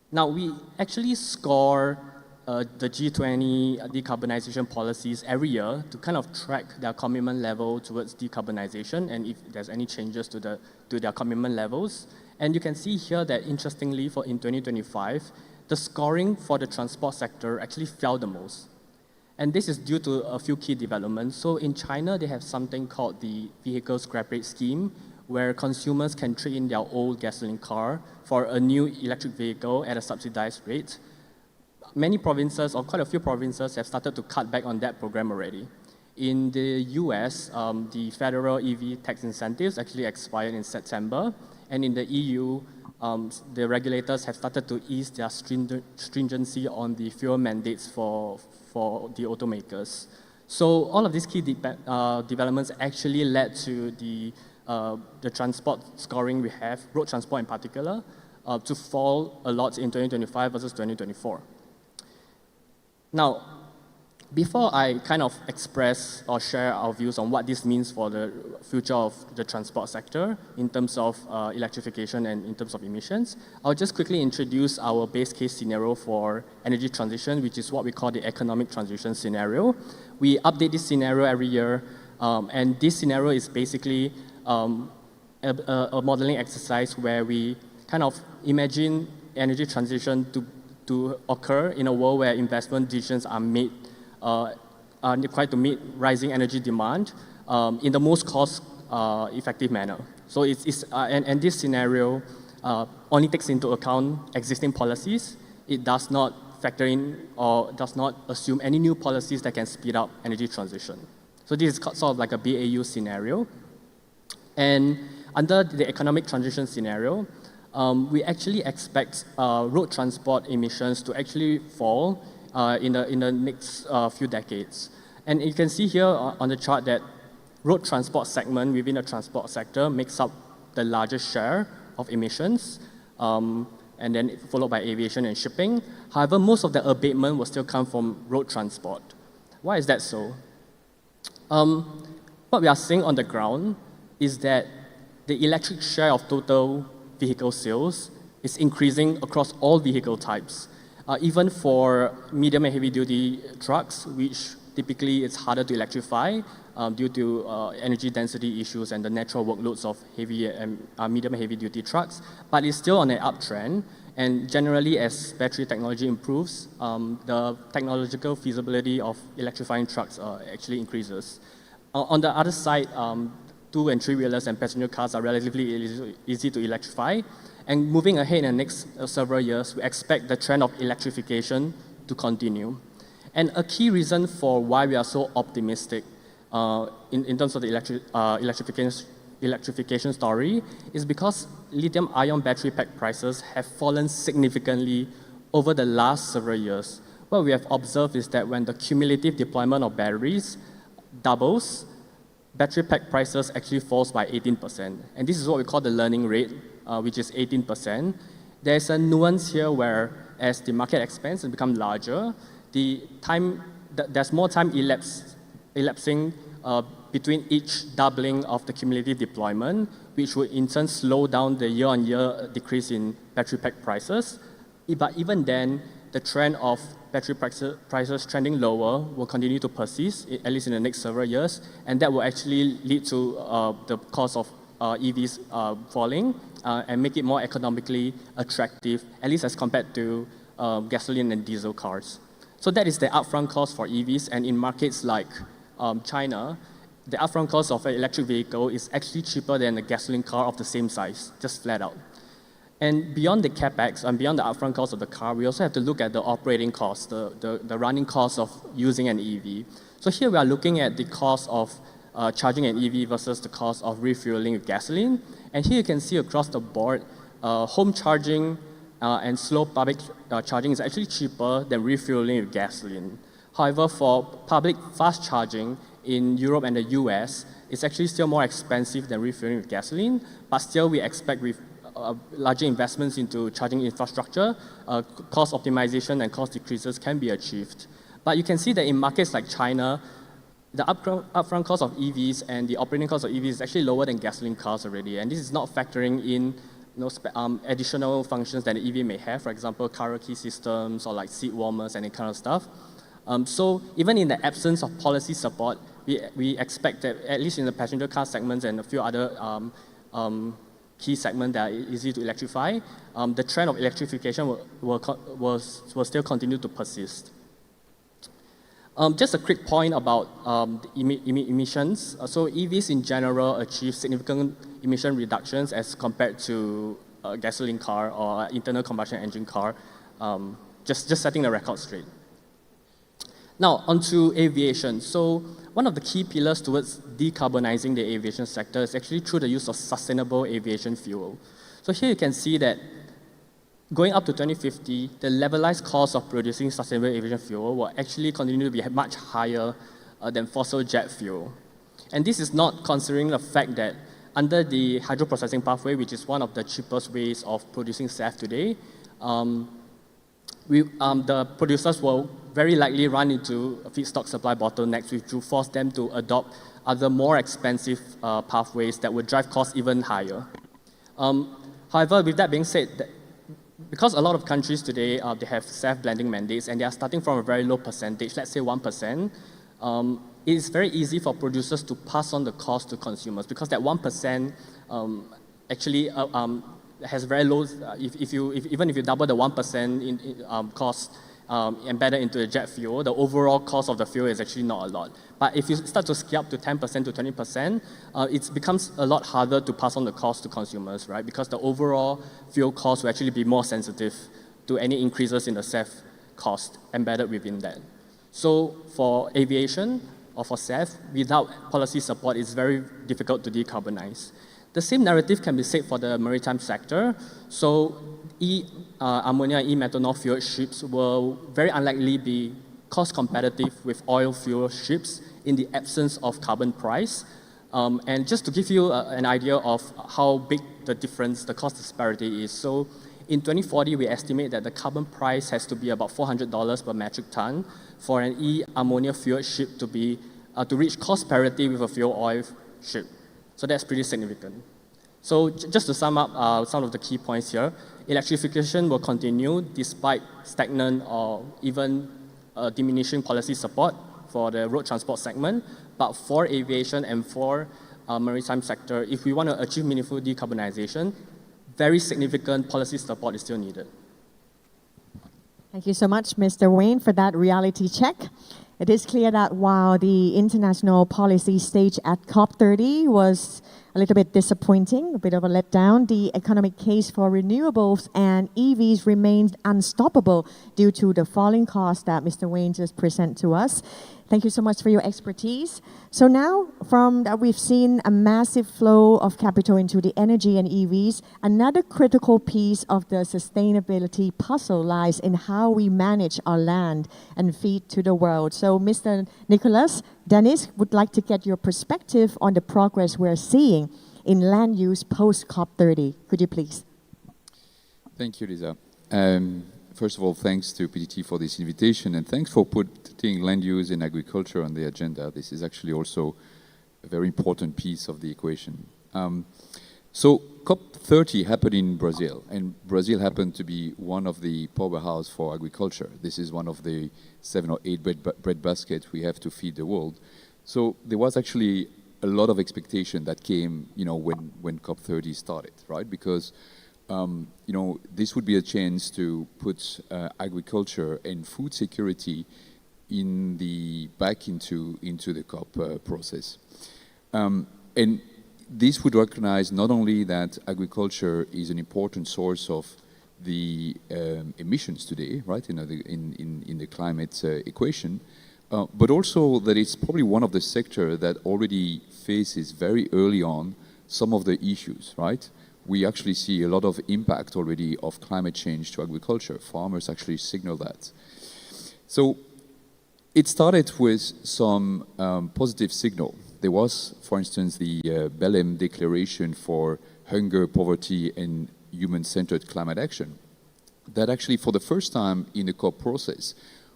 Now, we actually score the G20 decarbonization policies every year to kind of track their commitment level towards decarbonization and if there's any changes to their commitment levels. And you can see here that, interestingly, in 2025, the scoring for the transport sector actually fell the most. And this is due to a few key developments. So in China, they have something called the vehicle scrap rate scheme, where consumers can trade in their old gasoline car for a new electric vehicle at a subsidized rate. Many provinces, or quite a few provinces, have started to cut back on that program already. In the US, the federal EV tax incentives actually expired in September, and in the EU, the regulators have started to ease their stringency on the fuel mandates for the automakers. So all of these key developments actually led to the transport scoring we have, road transport in particular, to fall a lot in 2025 versus 2024. Now, before I kind of express or share our views on what this means for the future of the transport sector in terms of electrification and in terms of emissions, I'll just quickly introduce our base case scenario for energy transition, which is what we call the economic transition scenario. We update this scenario every year, and this scenario is basically a modeling exercise where we kind of imagine energy transition to occur in a world where investment decisions are made required to meet rising energy demand in the most cost-effective manner. So and this scenario only takes into account existing policies. It does not factor in or does not assume any new policies that can speed up energy transition. So this is sort of like a BAU scenario. And under the economic transition scenario, we actually expect road transport emissions to actually fall in the next few decades. And you can see here on the chart that road transport segment within the transport sector makes up the largest share of emissions, and then followed by aviation and shipping. However, most of the abatement will still come from road transport. Why is that so? What we are seeing on the ground is that the electric share of total vehicle sales is increasing across all vehicle types. Even for medium and heavy duty trucks, which typically it's harder to electrify due to energy density issues and the natural workloads of heavy and medium and heavy duty trucks, but it's still on an uptrend. And generally, as battery technology improves, the technological feasibility of electrifying trucks actually increases. On the other side, 2- and 3-wheelers and passenger cars are relatively easy to electrify. And moving ahead in the next several years, we expect the trend of electrification to continue. And a key reason for why we are so optimistic in terms of the electrification story is because lithium-ion battery pack prices have fallen significantly over the last several years. What we have observed is that when the cumulative deployment of batteries doubles, battery pack prices actually falls by 18%. And this is what we call the learning rate, which is 18%. There's a nuance here where as the market expands and becomes larger, there's more time elapsing between each doubling of the cumulative deployment, which would in turn slow down the year-on-year decrease in battery pack prices. But even then, the trend of battery prices trending lower will continue to persist, at least in the next several years, and that will actually lead to the cost of EVs falling and make it more economically attractive, at least as compared to gasoline and diesel cars. So that is the upfront cost for EVs, and in markets like China, the upfront cost of an electric vehicle is actually cheaper than a gasoline car of the same size, just flat out. And beyond the capex and beyond the upfront cost of the car, we also have to look at the operating costs, the running costs of using an EV. So here we are looking at the cost of charging an EV versus the cost of refueling with gasoline. And here you can see across the board, home charging and slow public charging is actually cheaper than refueling with gasoline. However, for public fast charging in Europe and the US, it's actually still more expensive than refueling with gasoline, but still we expect with larger investments into charging infrastructure, cost optimization and cost decreases can be achieved. But you can see that in markets like China, the upfront cost of EVs and the operating cost of EVs is actually lower than gasoline cars already, and this is not factoring in additional functions that the EV may have, for example, karaoke systems or like seat warmers and that kind of stuff. So even in the absence of policy support, we expect that at least in the passenger car segments and a few other key segments that are easy to electrify, the trend of electrification will still continue to persist. Just a quick point about emissions. So EVs in general achieve significant emission reductions as compared to a gasoline car or internal combustion engine car, just setting the record straight. Now, onto aviation. So one of the key pillars towards decarbonizing the aviation sector is actually through the use of sustainable aviation fuel. So here you can see that going up to 2050, the levelized cost of producing sustainable aviation fuel will actually continue to be much higher than fossil jet fuel. And this is not considering the fact that under the hydroprocessing pathway, which is one of the cheapest ways of producing SAF today, the producers will very likely run into feedstock supply bottlenecks, which will force them to adopt other more expensive pathways that would drive costs even higher. However, with that being said, because a lot of countries today, they have SAF blending mandates and they are starting from a very low percentage, let's say 1%, it is very easy for producers to pass on the cost to consumers because that 1% actually has very low, even if you double the 1% in cost embedded into the jet fuel, the overall cost of the fuel is actually not a lot. But if you start to scale up to 10% to 20%, it becomes a lot harder to pass on the cost to consumers, right? Because the overall fuel cost will actually be more sensitive to any increases in the SAF cost embedded within that. So for aviation or for SAF, without policy support, it's very difficult to decarbonize. The same narrative can be said for the maritime sector. So ammonia and e-methanol fueled ships will very unlikely be cost competitive with oil fuel ships in the absence of carbon price. And just to give you an idea of how big the difference, the cost disparity is. So in 2040, we estimate that the carbon price has to be about $400 per metric ton for an ammonia fueled ship to reach cost parity with a fuel oil ship. So that's pretty significant. So just to sum up some of the key points here, electrification will continue despite stagnant or even diminishing policy support for the road transport segment. But for aviation and for maritime sector, if we want to achieve meaningful decarbonization, very significant policy support is still needed.
Thank you so much, Mr. Wayne, for that reality check. It is clear that while the international policy stage at COP30 was a little bit disappointing, a bit of a letdown, the economic case for renewables and EVs remains unstoppable due to the falling costs that Mr. Wayne just presented to us. Thank you so much for your expertise. So now, from that we've seen a massive flow of capital into the energy and EVs, another critical piece of the sustainability puzzle lies in how we manage our land and feed to the world. So Mr. Nicholas, Dennis would like to get your perspective on the progress we're seeing in land use post-COP30. Could you please?
Thank you, Lisa. First of all, thanks to PTT for this invitation, and thanks for putting land use and agriculture on the agenda. This is actually also a very important piece of the equation. So COP30 happened in Brazil, and Brazil happened to be one of the powerhouse for agriculture. This is one of the 7 or 8 bread baskets we have to feed the world. So there was actually a lot of expectation that came, when COP30 started, right? Because this would be a chance to put agriculture and food security back into the COP process. And this would recognize not only that agriculture is an important source of the emissions today, right, in the climate equation, but also that it's probably one of the sectors that already faces very early on some of the issues, right? We actually see a lot of impact already of climate change to agriculture. Farmers actually signal that. So it started with some positive signal. There was, for instance, the Belém Declaration for Hunger, Poverty, and Human-Centered Climate Action that actually, for the first time in the COP process,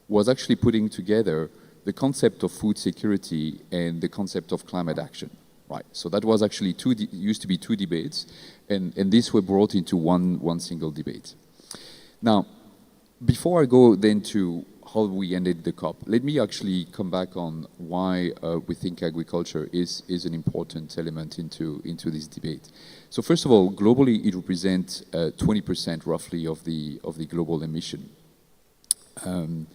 was actually putting together the concept of food security and the concept of climate action. Right. So that was actually used to be 2 debates, and these were brought into one single debate. Now, before I go then to how we ended the COP, let me actually come back on why we think agriculture is an important element into this debate. So first of all, globally, it represents 20% roughly of the global emission. And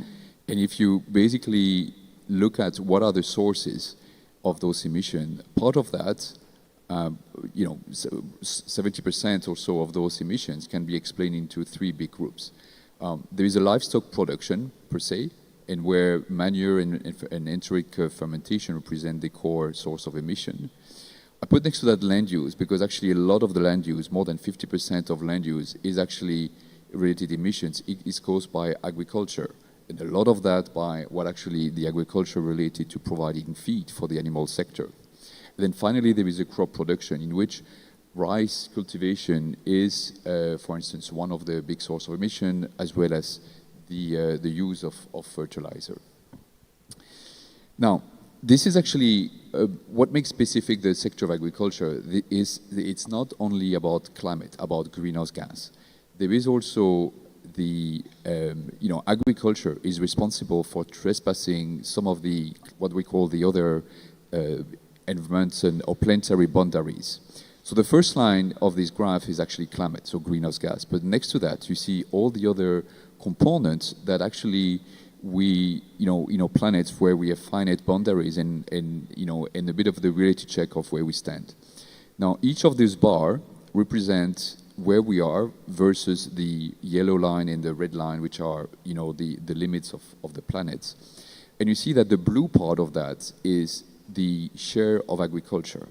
if you basically look at what are the sources of those emissions, part of that, 70% or so of those emissions can be explained into 3 big groups. There is a livestock production per se, and where manure and enteric fermentation represent the core source of emission. I put next to that land use, because actually a lot of the land use, more than 50% of land use, is actually related emissions. It is caused by agriculture. And a lot of that by what actually the agriculture related to providing feed for the animal sector. And then finally, there is a crop production in which rice cultivation is, for instance, one of the big source of emission, as well as the use of fertilizer. Now, this is actually what makes specific the sector of agriculture it's not only about climate, about greenhouse gas. There is also agriculture is responsible for trespassing some of the, what we call the other environmental or planetary boundaries. So the first line of this graph is actually climate, so greenhouse gas. But next to that, you see all the other components that actually we, planets where we have finite boundaries and a bit of the reality check of where we stand. Now, each of these bars represent where we are versus the yellow line and the red line, which are, the limits of the planets. And you see that the blue part of that is the share of agriculture.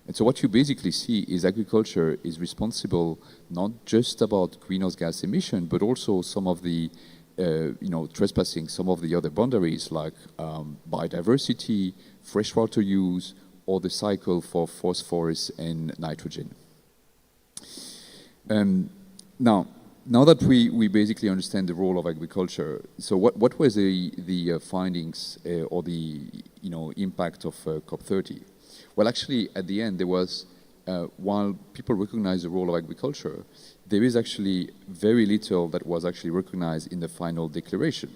And so what you basically see is agriculture is responsible not just about greenhouse gas emission, but also some of the, trespassing some of the other boundaries like biodiversity, freshwater use, or the cycle for phosphorus and nitrogen. Now that we basically understand the role of agriculture, so what was the findings or the impact of COP30? Well, actually, at the end, there was, while people recognize the role of agriculture, there is actually very little that was actually recognized in the final declaration.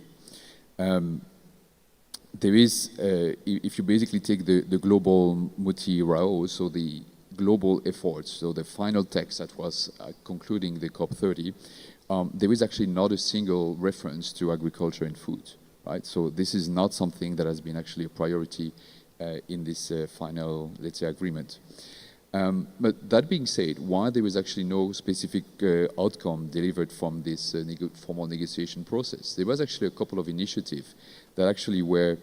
There is, if you basically take the global Muti Rao, so the global efforts, so the final text that was concluding the COP30, there is actually not a single reference to agriculture and food, right? So this is not something that has been actually a priority in this final, let's say, agreement. But that being said, why there was actually no specific outcome delivered from this formal negotiation process? There was actually a couple of initiatives that actually were,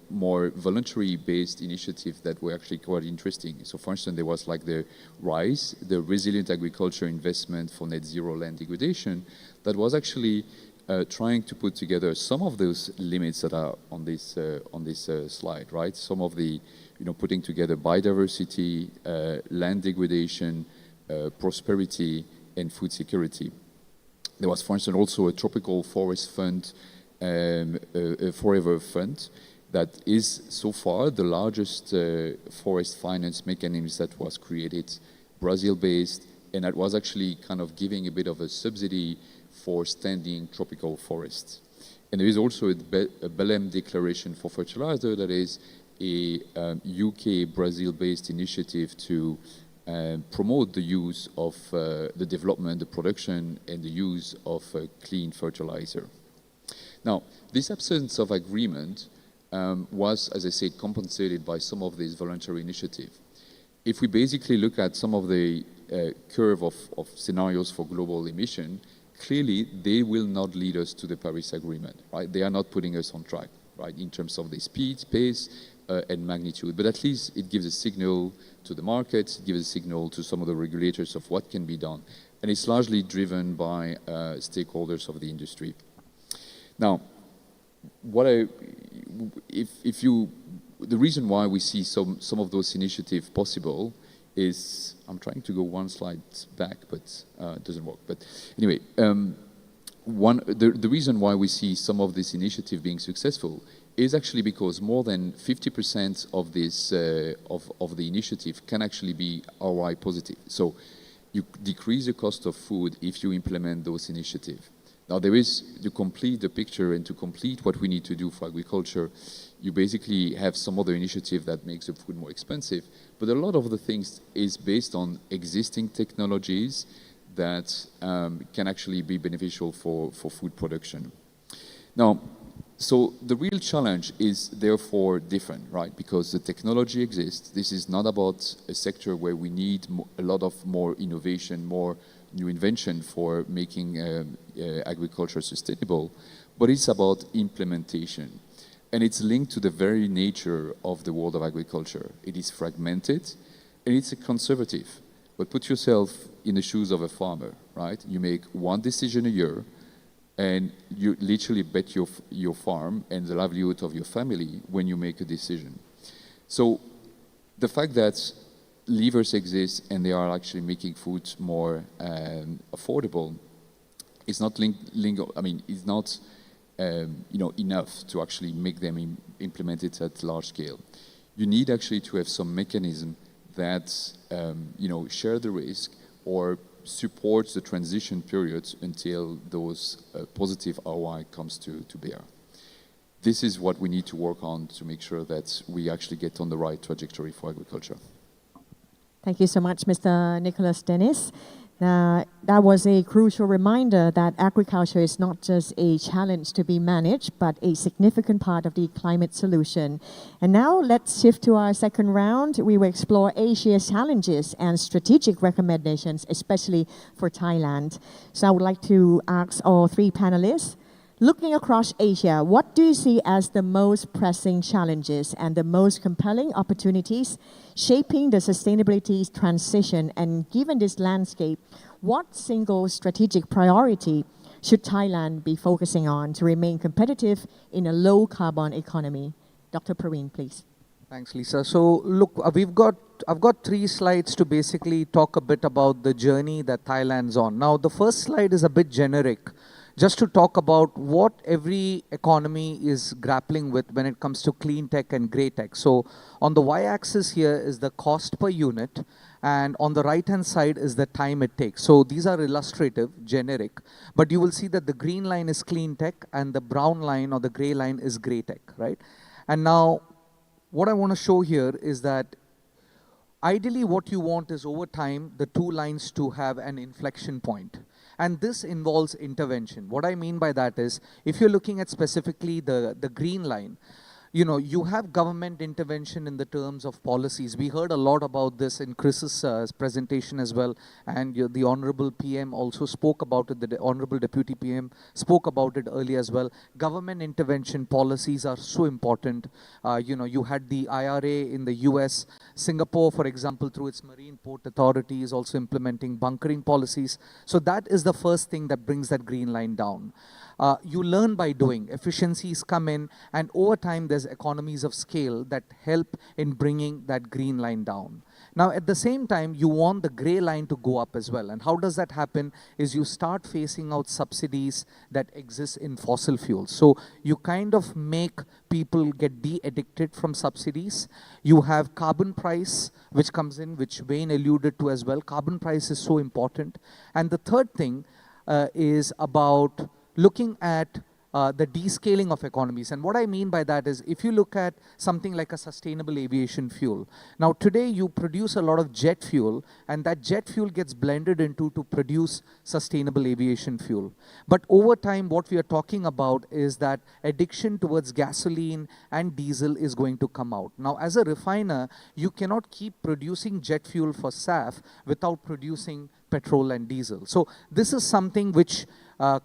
more voluntary-based initiatives that were actually quite interesting. So, for instance, there was like the RISE, the Resilient Agriculture Investment for Net Zero Land Degradation, that was actually trying to put together some of those limits that are on this slide, right? Some of the, putting together biodiversity, land degradation, prosperity, and food security. There was, for instance, also a tropical forest fund, a forever fund, that is so far the largest forest finance mechanism that was created, Brazil-based, and that was actually kind of giving a bit of a subsidy for standing tropical forests. And there is also a Belém Declaration for Fertilizer that is a UK Brazil-based initiative to promote the use of the development, the production, and the use of clean fertilizer. Now, this absence of agreement was, as I said, compensated by some of these voluntary initiatives. If we basically look at some of the curve of scenarios for global emission, clearly they will not lead us to the Paris Agreement, right? They are not putting us on track, right, in terms of the speed, pace, and magnitude. But at least it gives a signal to the markets, it gives a signal to some of the regulators of what can be done. And it's largely driven by stakeholders of the industry. Now, the reason why we see some of those initiatives possible is, I'm trying to go one slide back, but it doesn't work. But anyway, the reason why we see some of this initiative being successful is actually because more than 50% of this of the initiative can actually be ROI positive. So you decrease the cost of food if you implement those initiatives. Now there is, to complete the picture and to complete what we need to do for agriculture, you basically have some other initiative that makes the food more expensive, but a lot of the things is based on existing technologies that can actually be beneficial for food production. Now, so the real challenge is therefore different, right? Because the technology exists. This is not about a sector where we need a lot of more innovation, more new invention for making agriculture sustainable, but it's about implementation. And it's linked to the very nature of the world of agriculture. It is fragmented and it's conservative. But put yourself in the shoes of a farmer, right? You make one decision a year and you literally bet your farm and the livelihood of your family when you make a decision. So the fact that levers exist and they are actually making food more affordable is not is not enough to actually make them implemented at large scale. You need actually to have some mechanism that share the risk or supports the transition periods until those positive ROI comes to bear. This is what we need to work on to make sure that we actually get on the right trajectory for agriculture.
Thank you so much, Mr. Nicholas Dennis. That was a crucial reminder that agriculture is not just a challenge to be managed, but a significant part of the climate solution. And now let's shift to our second round. We will explore Asia's challenges and strategic recommendations, especially for Thailand. So I would like to ask all three panelists, looking across Asia, what do you see as the most pressing challenges and the most compelling opportunities shaping the sustainability transition? And given this landscape, what single strategic priority should Thailand be focusing on to remain competitive in a low carbon economy? Dr. Praveen, please.
Thanks, Lisa. So look, I've got 3 slides to basically talk a bit about the journey that Thailand's on. Now, the first slide is a bit generic. just to talk about what every economy is grappling with when it comes to clean tech and grey tech. So on the y-axis here is the cost per unit, and on the right-hand side is the time it takes. So these are illustrative, generic, but you will see that the green line is clean tech and the brown line or the grey line is grey tech, right? And now, what I want to show here is that ideally what you want is over time, the two lines to have an inflection point. And this involves intervention. What I mean by that is, if you're looking at specifically the green line, you know, you have government intervention in the terms of policies. We heard a lot about this in Chris's presentation as well, and the Honorable PM also spoke about it, the Honorable Deputy PM spoke about it earlier as well. Government intervention policies are so important. You know, you had the IRA in the US. Singapore, for example, through its Marine Port Authority is also implementing bunkering policies. So that is the first thing that brings that green line down. You learn by doing. Efficiencies come in, and over time there's economies of scale that help in bringing that green line down. Now at the same time, you want the grey line to go up as well. And how does that happen is you start phasing out subsidies that exist in fossil fuels. So you kind of make people get de-addicted from subsidies. You have carbon price, which comes in, which Wayne alluded to as well. Carbon price is so important. And the third thing is about looking at the descaling of economies. And what I mean by that is, if you look at something like a sustainable aviation fuel, now today you produce a lot of jet fuel, and that jet fuel gets blended into to produce sustainable aviation fuel. But over time, what we are talking about is that addiction towards gasoline and diesel is going to come out. Now, as a refiner, you cannot keep producing jet fuel for SAF without producing petrol and diesel. So this is something which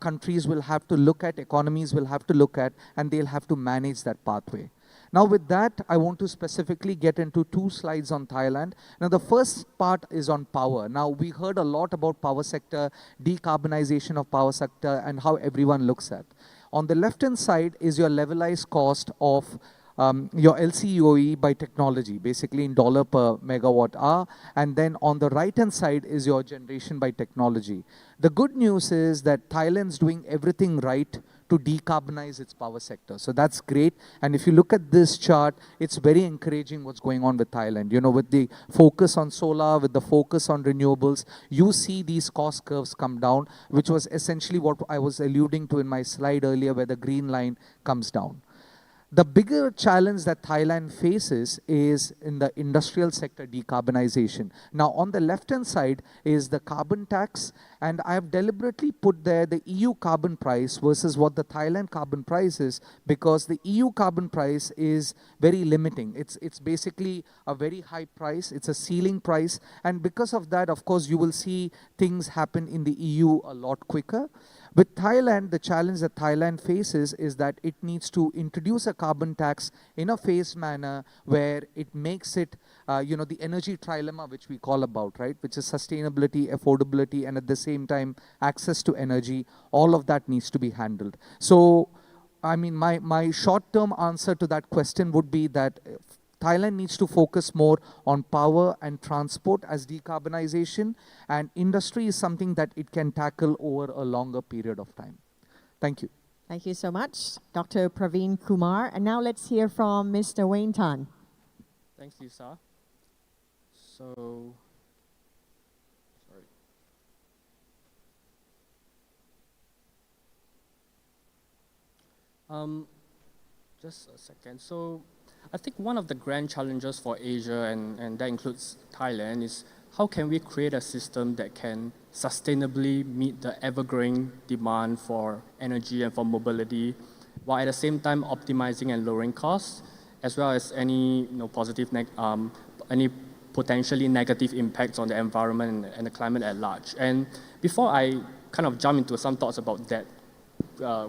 countries will have to look at, economies will have to look at, and they'll have to manage that pathway. Now with that, I want to specifically get into 2 slides on Thailand. Now the first part is on power. Now we heard a lot about power sector, decarbonization of power sector, and how everyone looks at. On the left-hand side is your levelized cost of your LCOE by technology, basically in dollar per megawatt hour. And then on the right-hand side is your generation by technology. The good news is that Thailand's doing everything right to decarbonize its power sector. So that's great. And if you look at this chart, it's very encouraging what's going on with Thailand. You know, with the focus on solar, with the focus on renewables, you see these cost curves come down, which was essentially what I was alluding to in my slide earlier, where the green line comes down. The bigger challenge that Thailand faces is in the industrial sector decarbonization. Now, on the left-hand side is the carbon tax, and I have deliberately put there the EU carbon price versus what the Thailand carbon price is, because the EU carbon price is very limiting. It's basically a very high price. It's a ceiling price, and because of that, of course, you will see things happen in the EU a lot quicker. With Thailand, the challenge that Thailand faces is that it needs to introduce a carbon tax in a phased manner where it makes it, you know, the energy trilemma, which we call about, right? Which is sustainability, affordability, and at the same time, access to energy. All of that needs to be handled. So, I mean, my short-term answer to that question would be that Thailand needs to focus more on power and transport as decarbonization, and industry is something that it can tackle over a longer period of time. Thank you.
Thank you so much, Dr. Praveen Kumar. And now let's hear from Mr. Wayne Tan.
Thanks, Lisa. So, sorry. Just a second. So, I think one of the grand challenges for Asia, and that includes Thailand, is how can we create a system that can sustainably meet the ever-growing demand for energy and for mobility, while at the same time optimizing and lowering costs, as well as any any potentially negative impacts on the environment and the climate at large. And before I kind of jump into some thoughts about that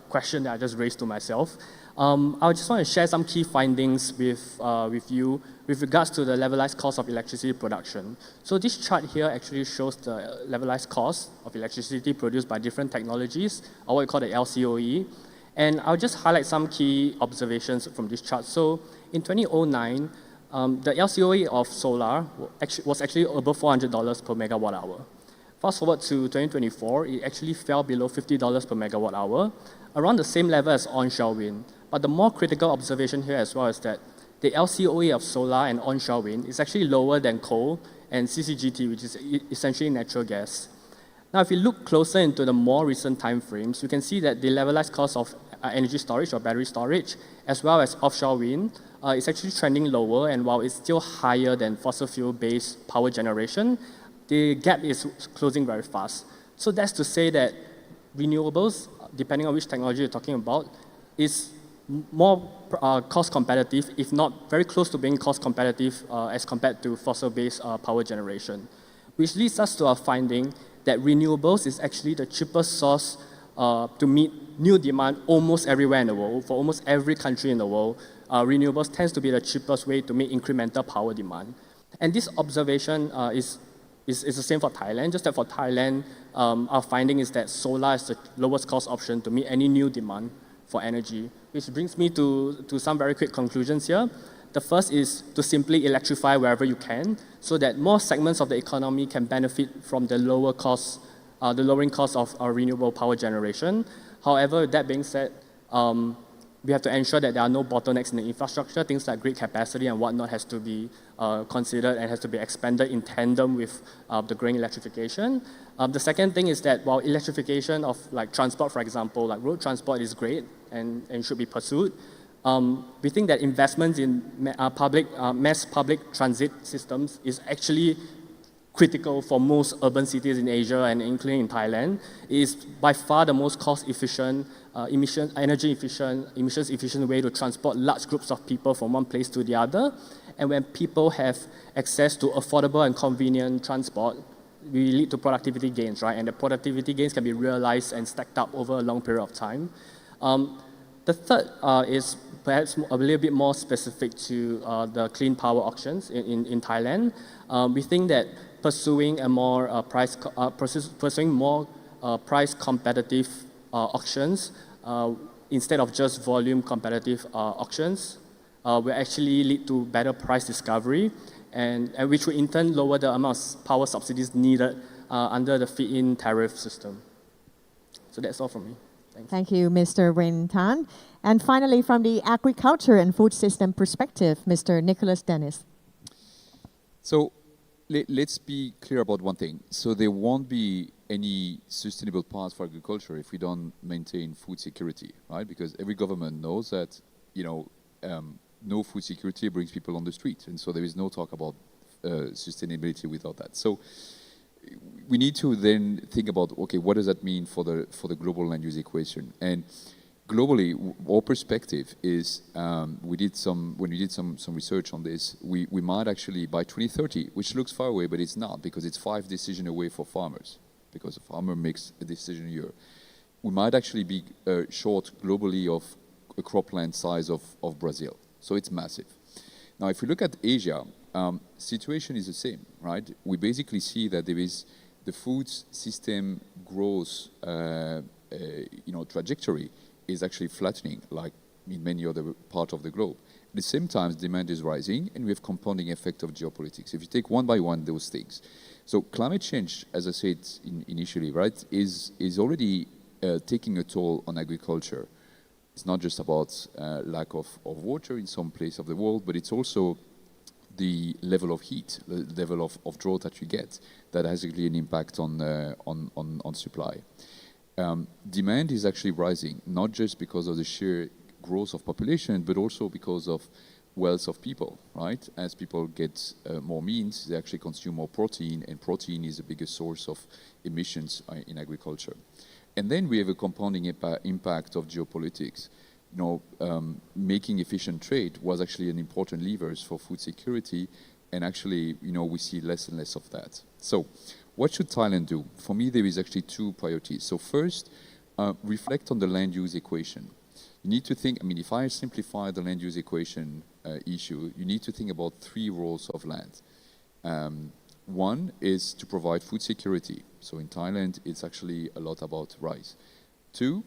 question that I just raised to myself, I just want to share some key findings with you with regards to the levelized cost of electricity production. So this chart here actually shows the levelized cost of electricity produced by different technologies, or what we call the LCOE. And I'll just highlight some key observations from this chart. So in 2009, the LCOE of solar was actually above $400 per megawatt hour. Fast forward to 2024, it actually fell below $50 per megawatt hour, around the same level as onshore wind. But the more critical observation here as well is that the LCOE of solar and onshore wind is actually lower than coal and CCGT, which is essentially natural gas. Now, if you look closer into the more recent time frames, you can see that the levelized cost of energy storage or battery storage, as well as offshore wind, is actually trending lower, and while it's still higher than fossil fuel-based power generation, the gap is closing very fast. So that's to say that renewables, depending on which technology you're talking about, is more cost competitive, if not very close to being cost competitive as compared to fossil-based power generation. Which leads us to our finding that renewables is actually the cheapest source to meet new demand almost everywhere in the world. For almost every country in the world, renewables tends to be the cheapest way to meet incremental power demand. And this observation is the same for Thailand, just that for Thailand, our finding is that solar is the lowest cost option to meet any new demand for energy, which brings me to some very quick conclusions here. The first is to simply electrify wherever you can, so that more segments of the economy can benefit from the lowering cost of renewable power generation. However, with that being said, we have to ensure that there are no bottlenecks in the infrastructure. Things like grid capacity and whatnot has to be considered and has to be expanded in tandem with the growing electrification. The second thing is that while electrification of like transport, for example, like road transport is great and should be pursued, we think that investments in mass public transit systems is actually critical for most urban cities in Asia and including in Thailand. It is by far the most cost-efficient, emissions-efficient way to transport large groups of people from one place to the other. And when people have access to affordable and convenient transport, we lead to productivity gains, right? And the productivity gains can be realized and stacked up over a long period of time. The third is perhaps a little bit more specific to the clean power auctions in Thailand. We think that pursuing a more price competitive auctions instead of just volume competitive auctions will actually lead to better price discovery, and which will in turn lower the amount of power subsidies needed under the feed-in tariff system. So that's all from me. Thanks.
Thank you, Mr. Rin Tan. And finally, from the agriculture and food system perspective, Mr. Nicholas Dennis.
So let's be clear about one thing. So there won't be any sustainable path for agriculture if we don't maintain food security, right? Because every government knows that, no food security brings people on the street. And so there is no talk about sustainability without that. So we need to then think about, okay, what does that mean for the global land use equation? And globally, our perspective is, when we did some research on this, we might actually, by 2030, which looks far away, but it's not, because it's 5 decisions away for farmers, because a farmer makes a decision a year. We might actually be short globally of a cropland size of Brazil. So it's massive. Now, if we look at Asia, situation is the same, right? We basically see that there is the food system growth, trajectory is actually flattening, like in many other parts of the globe. At the same time, demand is rising, and we have compounding effect of geopolitics. If you take one by one those things, so climate change, as I said initially, right, is already taking a toll on agriculture. It's not just about lack of water in some place of the world, but it's also the level of heat, the level of drought that you get, that has actually an impact on supply. Demand is actually rising, not just because of the sheer growth of population, but also because of wealth of people, right? As people get more means, they actually consume more protein, and protein is the biggest source of emissions in agriculture. And then we have a compounding impact of geopolitics. Making efficient trade was actually an important lever for food security, and actually, we see less and less of that. So what should Thailand do? For me, there is actually 2 priorities. So first, reflect on the land use equation. You need to think, if I simplify the land use equation issue, you need to think about 3 roles of land. One is to provide food security. So in Thailand, it's actually a lot about rice. 2,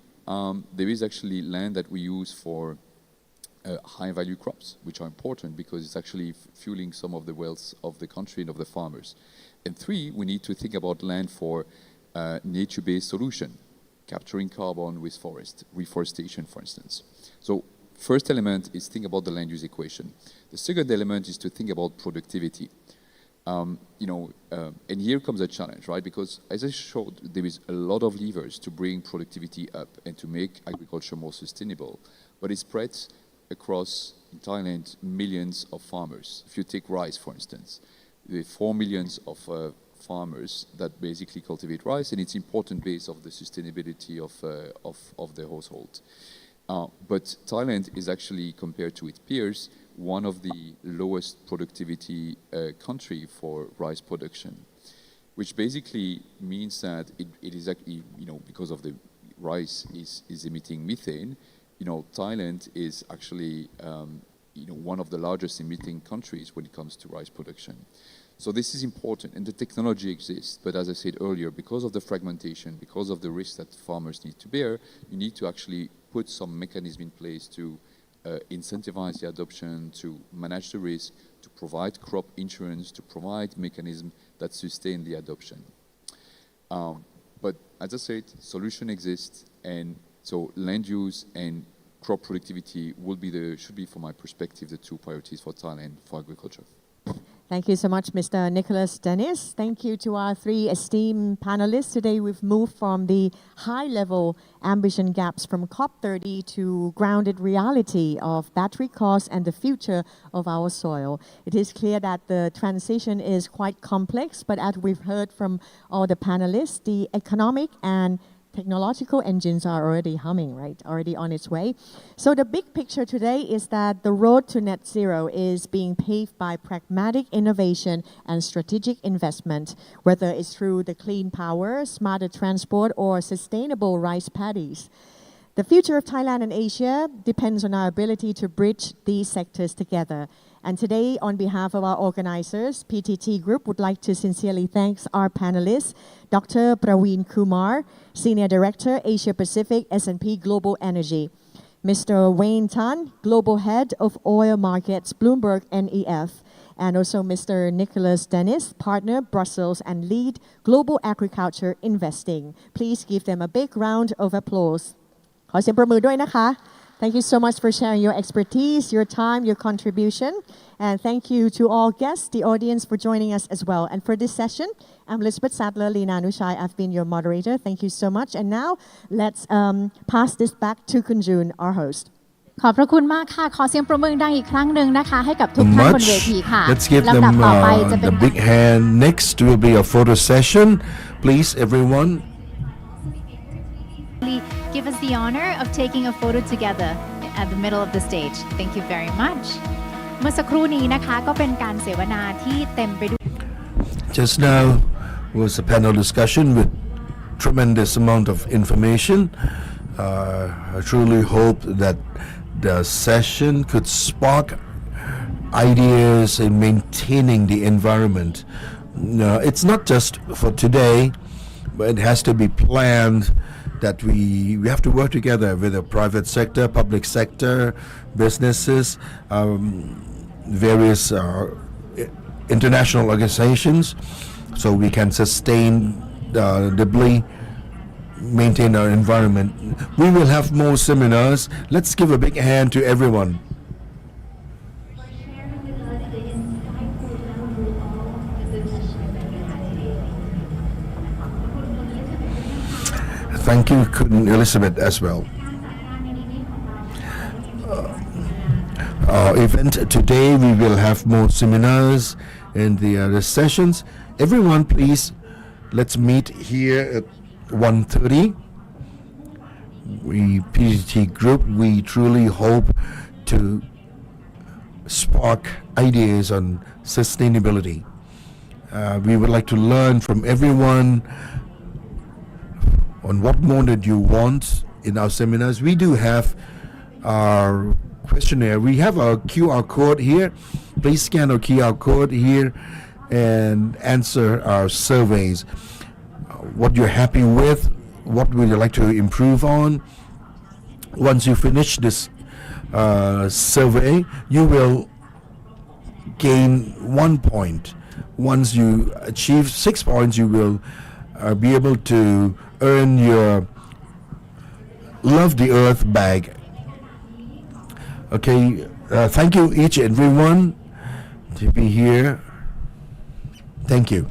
there is actually land that we use for high-value crops, which are important because it's actually fueling some of the wealth of the country and of the farmers. And 3, we need to think about land for nature-based solution, capturing carbon with forest, reforestation, for instance. So first element is think about the land use equation. The second element is to think about productivity. And here comes a challenge, right? Because as I showed, there is a lot of levers to bring productivity up and to make agriculture more sustainable, but it spreads across, in Thailand, millions of farmers. If you take rice, for instance, there are 4 million of farmers that basically cultivate rice, and it's an important base of the sustainability of the household. But Thailand is actually, compared to its peers, one of the lowest productivity country for rice production, which basically means that it is actually, because of the rice is emitting methane, Thailand is actually, one of the largest emitting countries when it comes to rice production. So this is important, and the technology exists. But as I said earlier, because of the fragmentation, because of the risks that farmers need to bear, you need to actually put some mechanism in place to incentivize the adoption, to manage the risk, to provide crop insurance, to provide mechanisms that sustain the adoption. But as I said, solution exists, and so land use and crop productivity should be, from my perspective, the 2 priorities for Thailand for agriculture.
Thank you so much, Mr. Nicholas Dennis. Thank you to our 3 esteemed panelists. Today we've moved from the high-level ambition gaps from COP30 to grounded reality of battery costs and the future of our soil. It is clear that the transition is quite complex, but as we've heard from all the panelists, the economic and technological engines are already humming, right? Already on its way. So the big picture today is that the road to net zero is being paved by pragmatic innovation and strategic investment, whether it's through the clean power, smarter transport, or sustainable rice paddies. The future of Thailand and Asia depends on our ability to bridge these sectors together. And today, on behalf of our organizers, PTT Group would like to sincerely thank our panelists, Dr. Praveen Kumar, Senior Director, Asia Pacific, S&P Global Energy, Mr. Wayne Tan, Global Head of Oil Markets, Bloomberg NEF, and also Mr. Nicholas Dennis, Partner, Brussels, and Lead, Global Agriculture Investing. Please give them a big round of applause. ขอเสียงปรบมือด้วยนะคะ Thank you so much for sharing your expertise, your time, your contribution. And thank you to all guests, the audience, for joining us as well. And for this session, I'm Elizabeth Sadler, Lina Anushai. I've been your moderator. Thank you so much. And now let's pass this back to Kunjun, our host.
ขอบพระคุณมากค่ะ ขอเสียงปรบมือดังอีกครั้งหนึ่งนะคะ ให้กับทุกท่านบนเวทีค่ะ
Let's give
ลำ
them
ดับต่อไปจะเป็น
the big hand. Next will be a photo session. Please, everyone.
Give us the honor of taking a photo together at the middle of the stage. Thank you very much. เมื่อสักครู่นี้นะคะก็เป็นการเสวนาที่เต็มไปด้วย
Just now was a panel discussion with tremendous amount of information. I truly hope that the session could spark ideas in maintaining the environment. It's not just for today, but it has to be planned that we have to work together with the private sector, public sector, businesses, various international organizations, so we can sustainably maintain our environment. We will have more seminars. Let's give a big hand to everyone. Thank you, Elizabeth, as well. Our event today, we will have more seminars and the other sessions. Everyone, please, let's meet here at 1:30. We, PTT Group, we truly hope to spark ideas on sustainability. We would like to learn from everyone on what more that you want in our seminars. We do have our questionnaire. We have our QR code here. Please scan our QR code here and answer our surveys. What you're happy with, what would you like to improve on. Once you finish this survey, you will gain 1 point. Once you achieve 6 points, you will be able to earn your Love the Earth bag. Okay, thank you each and everyone to be here. Thank you.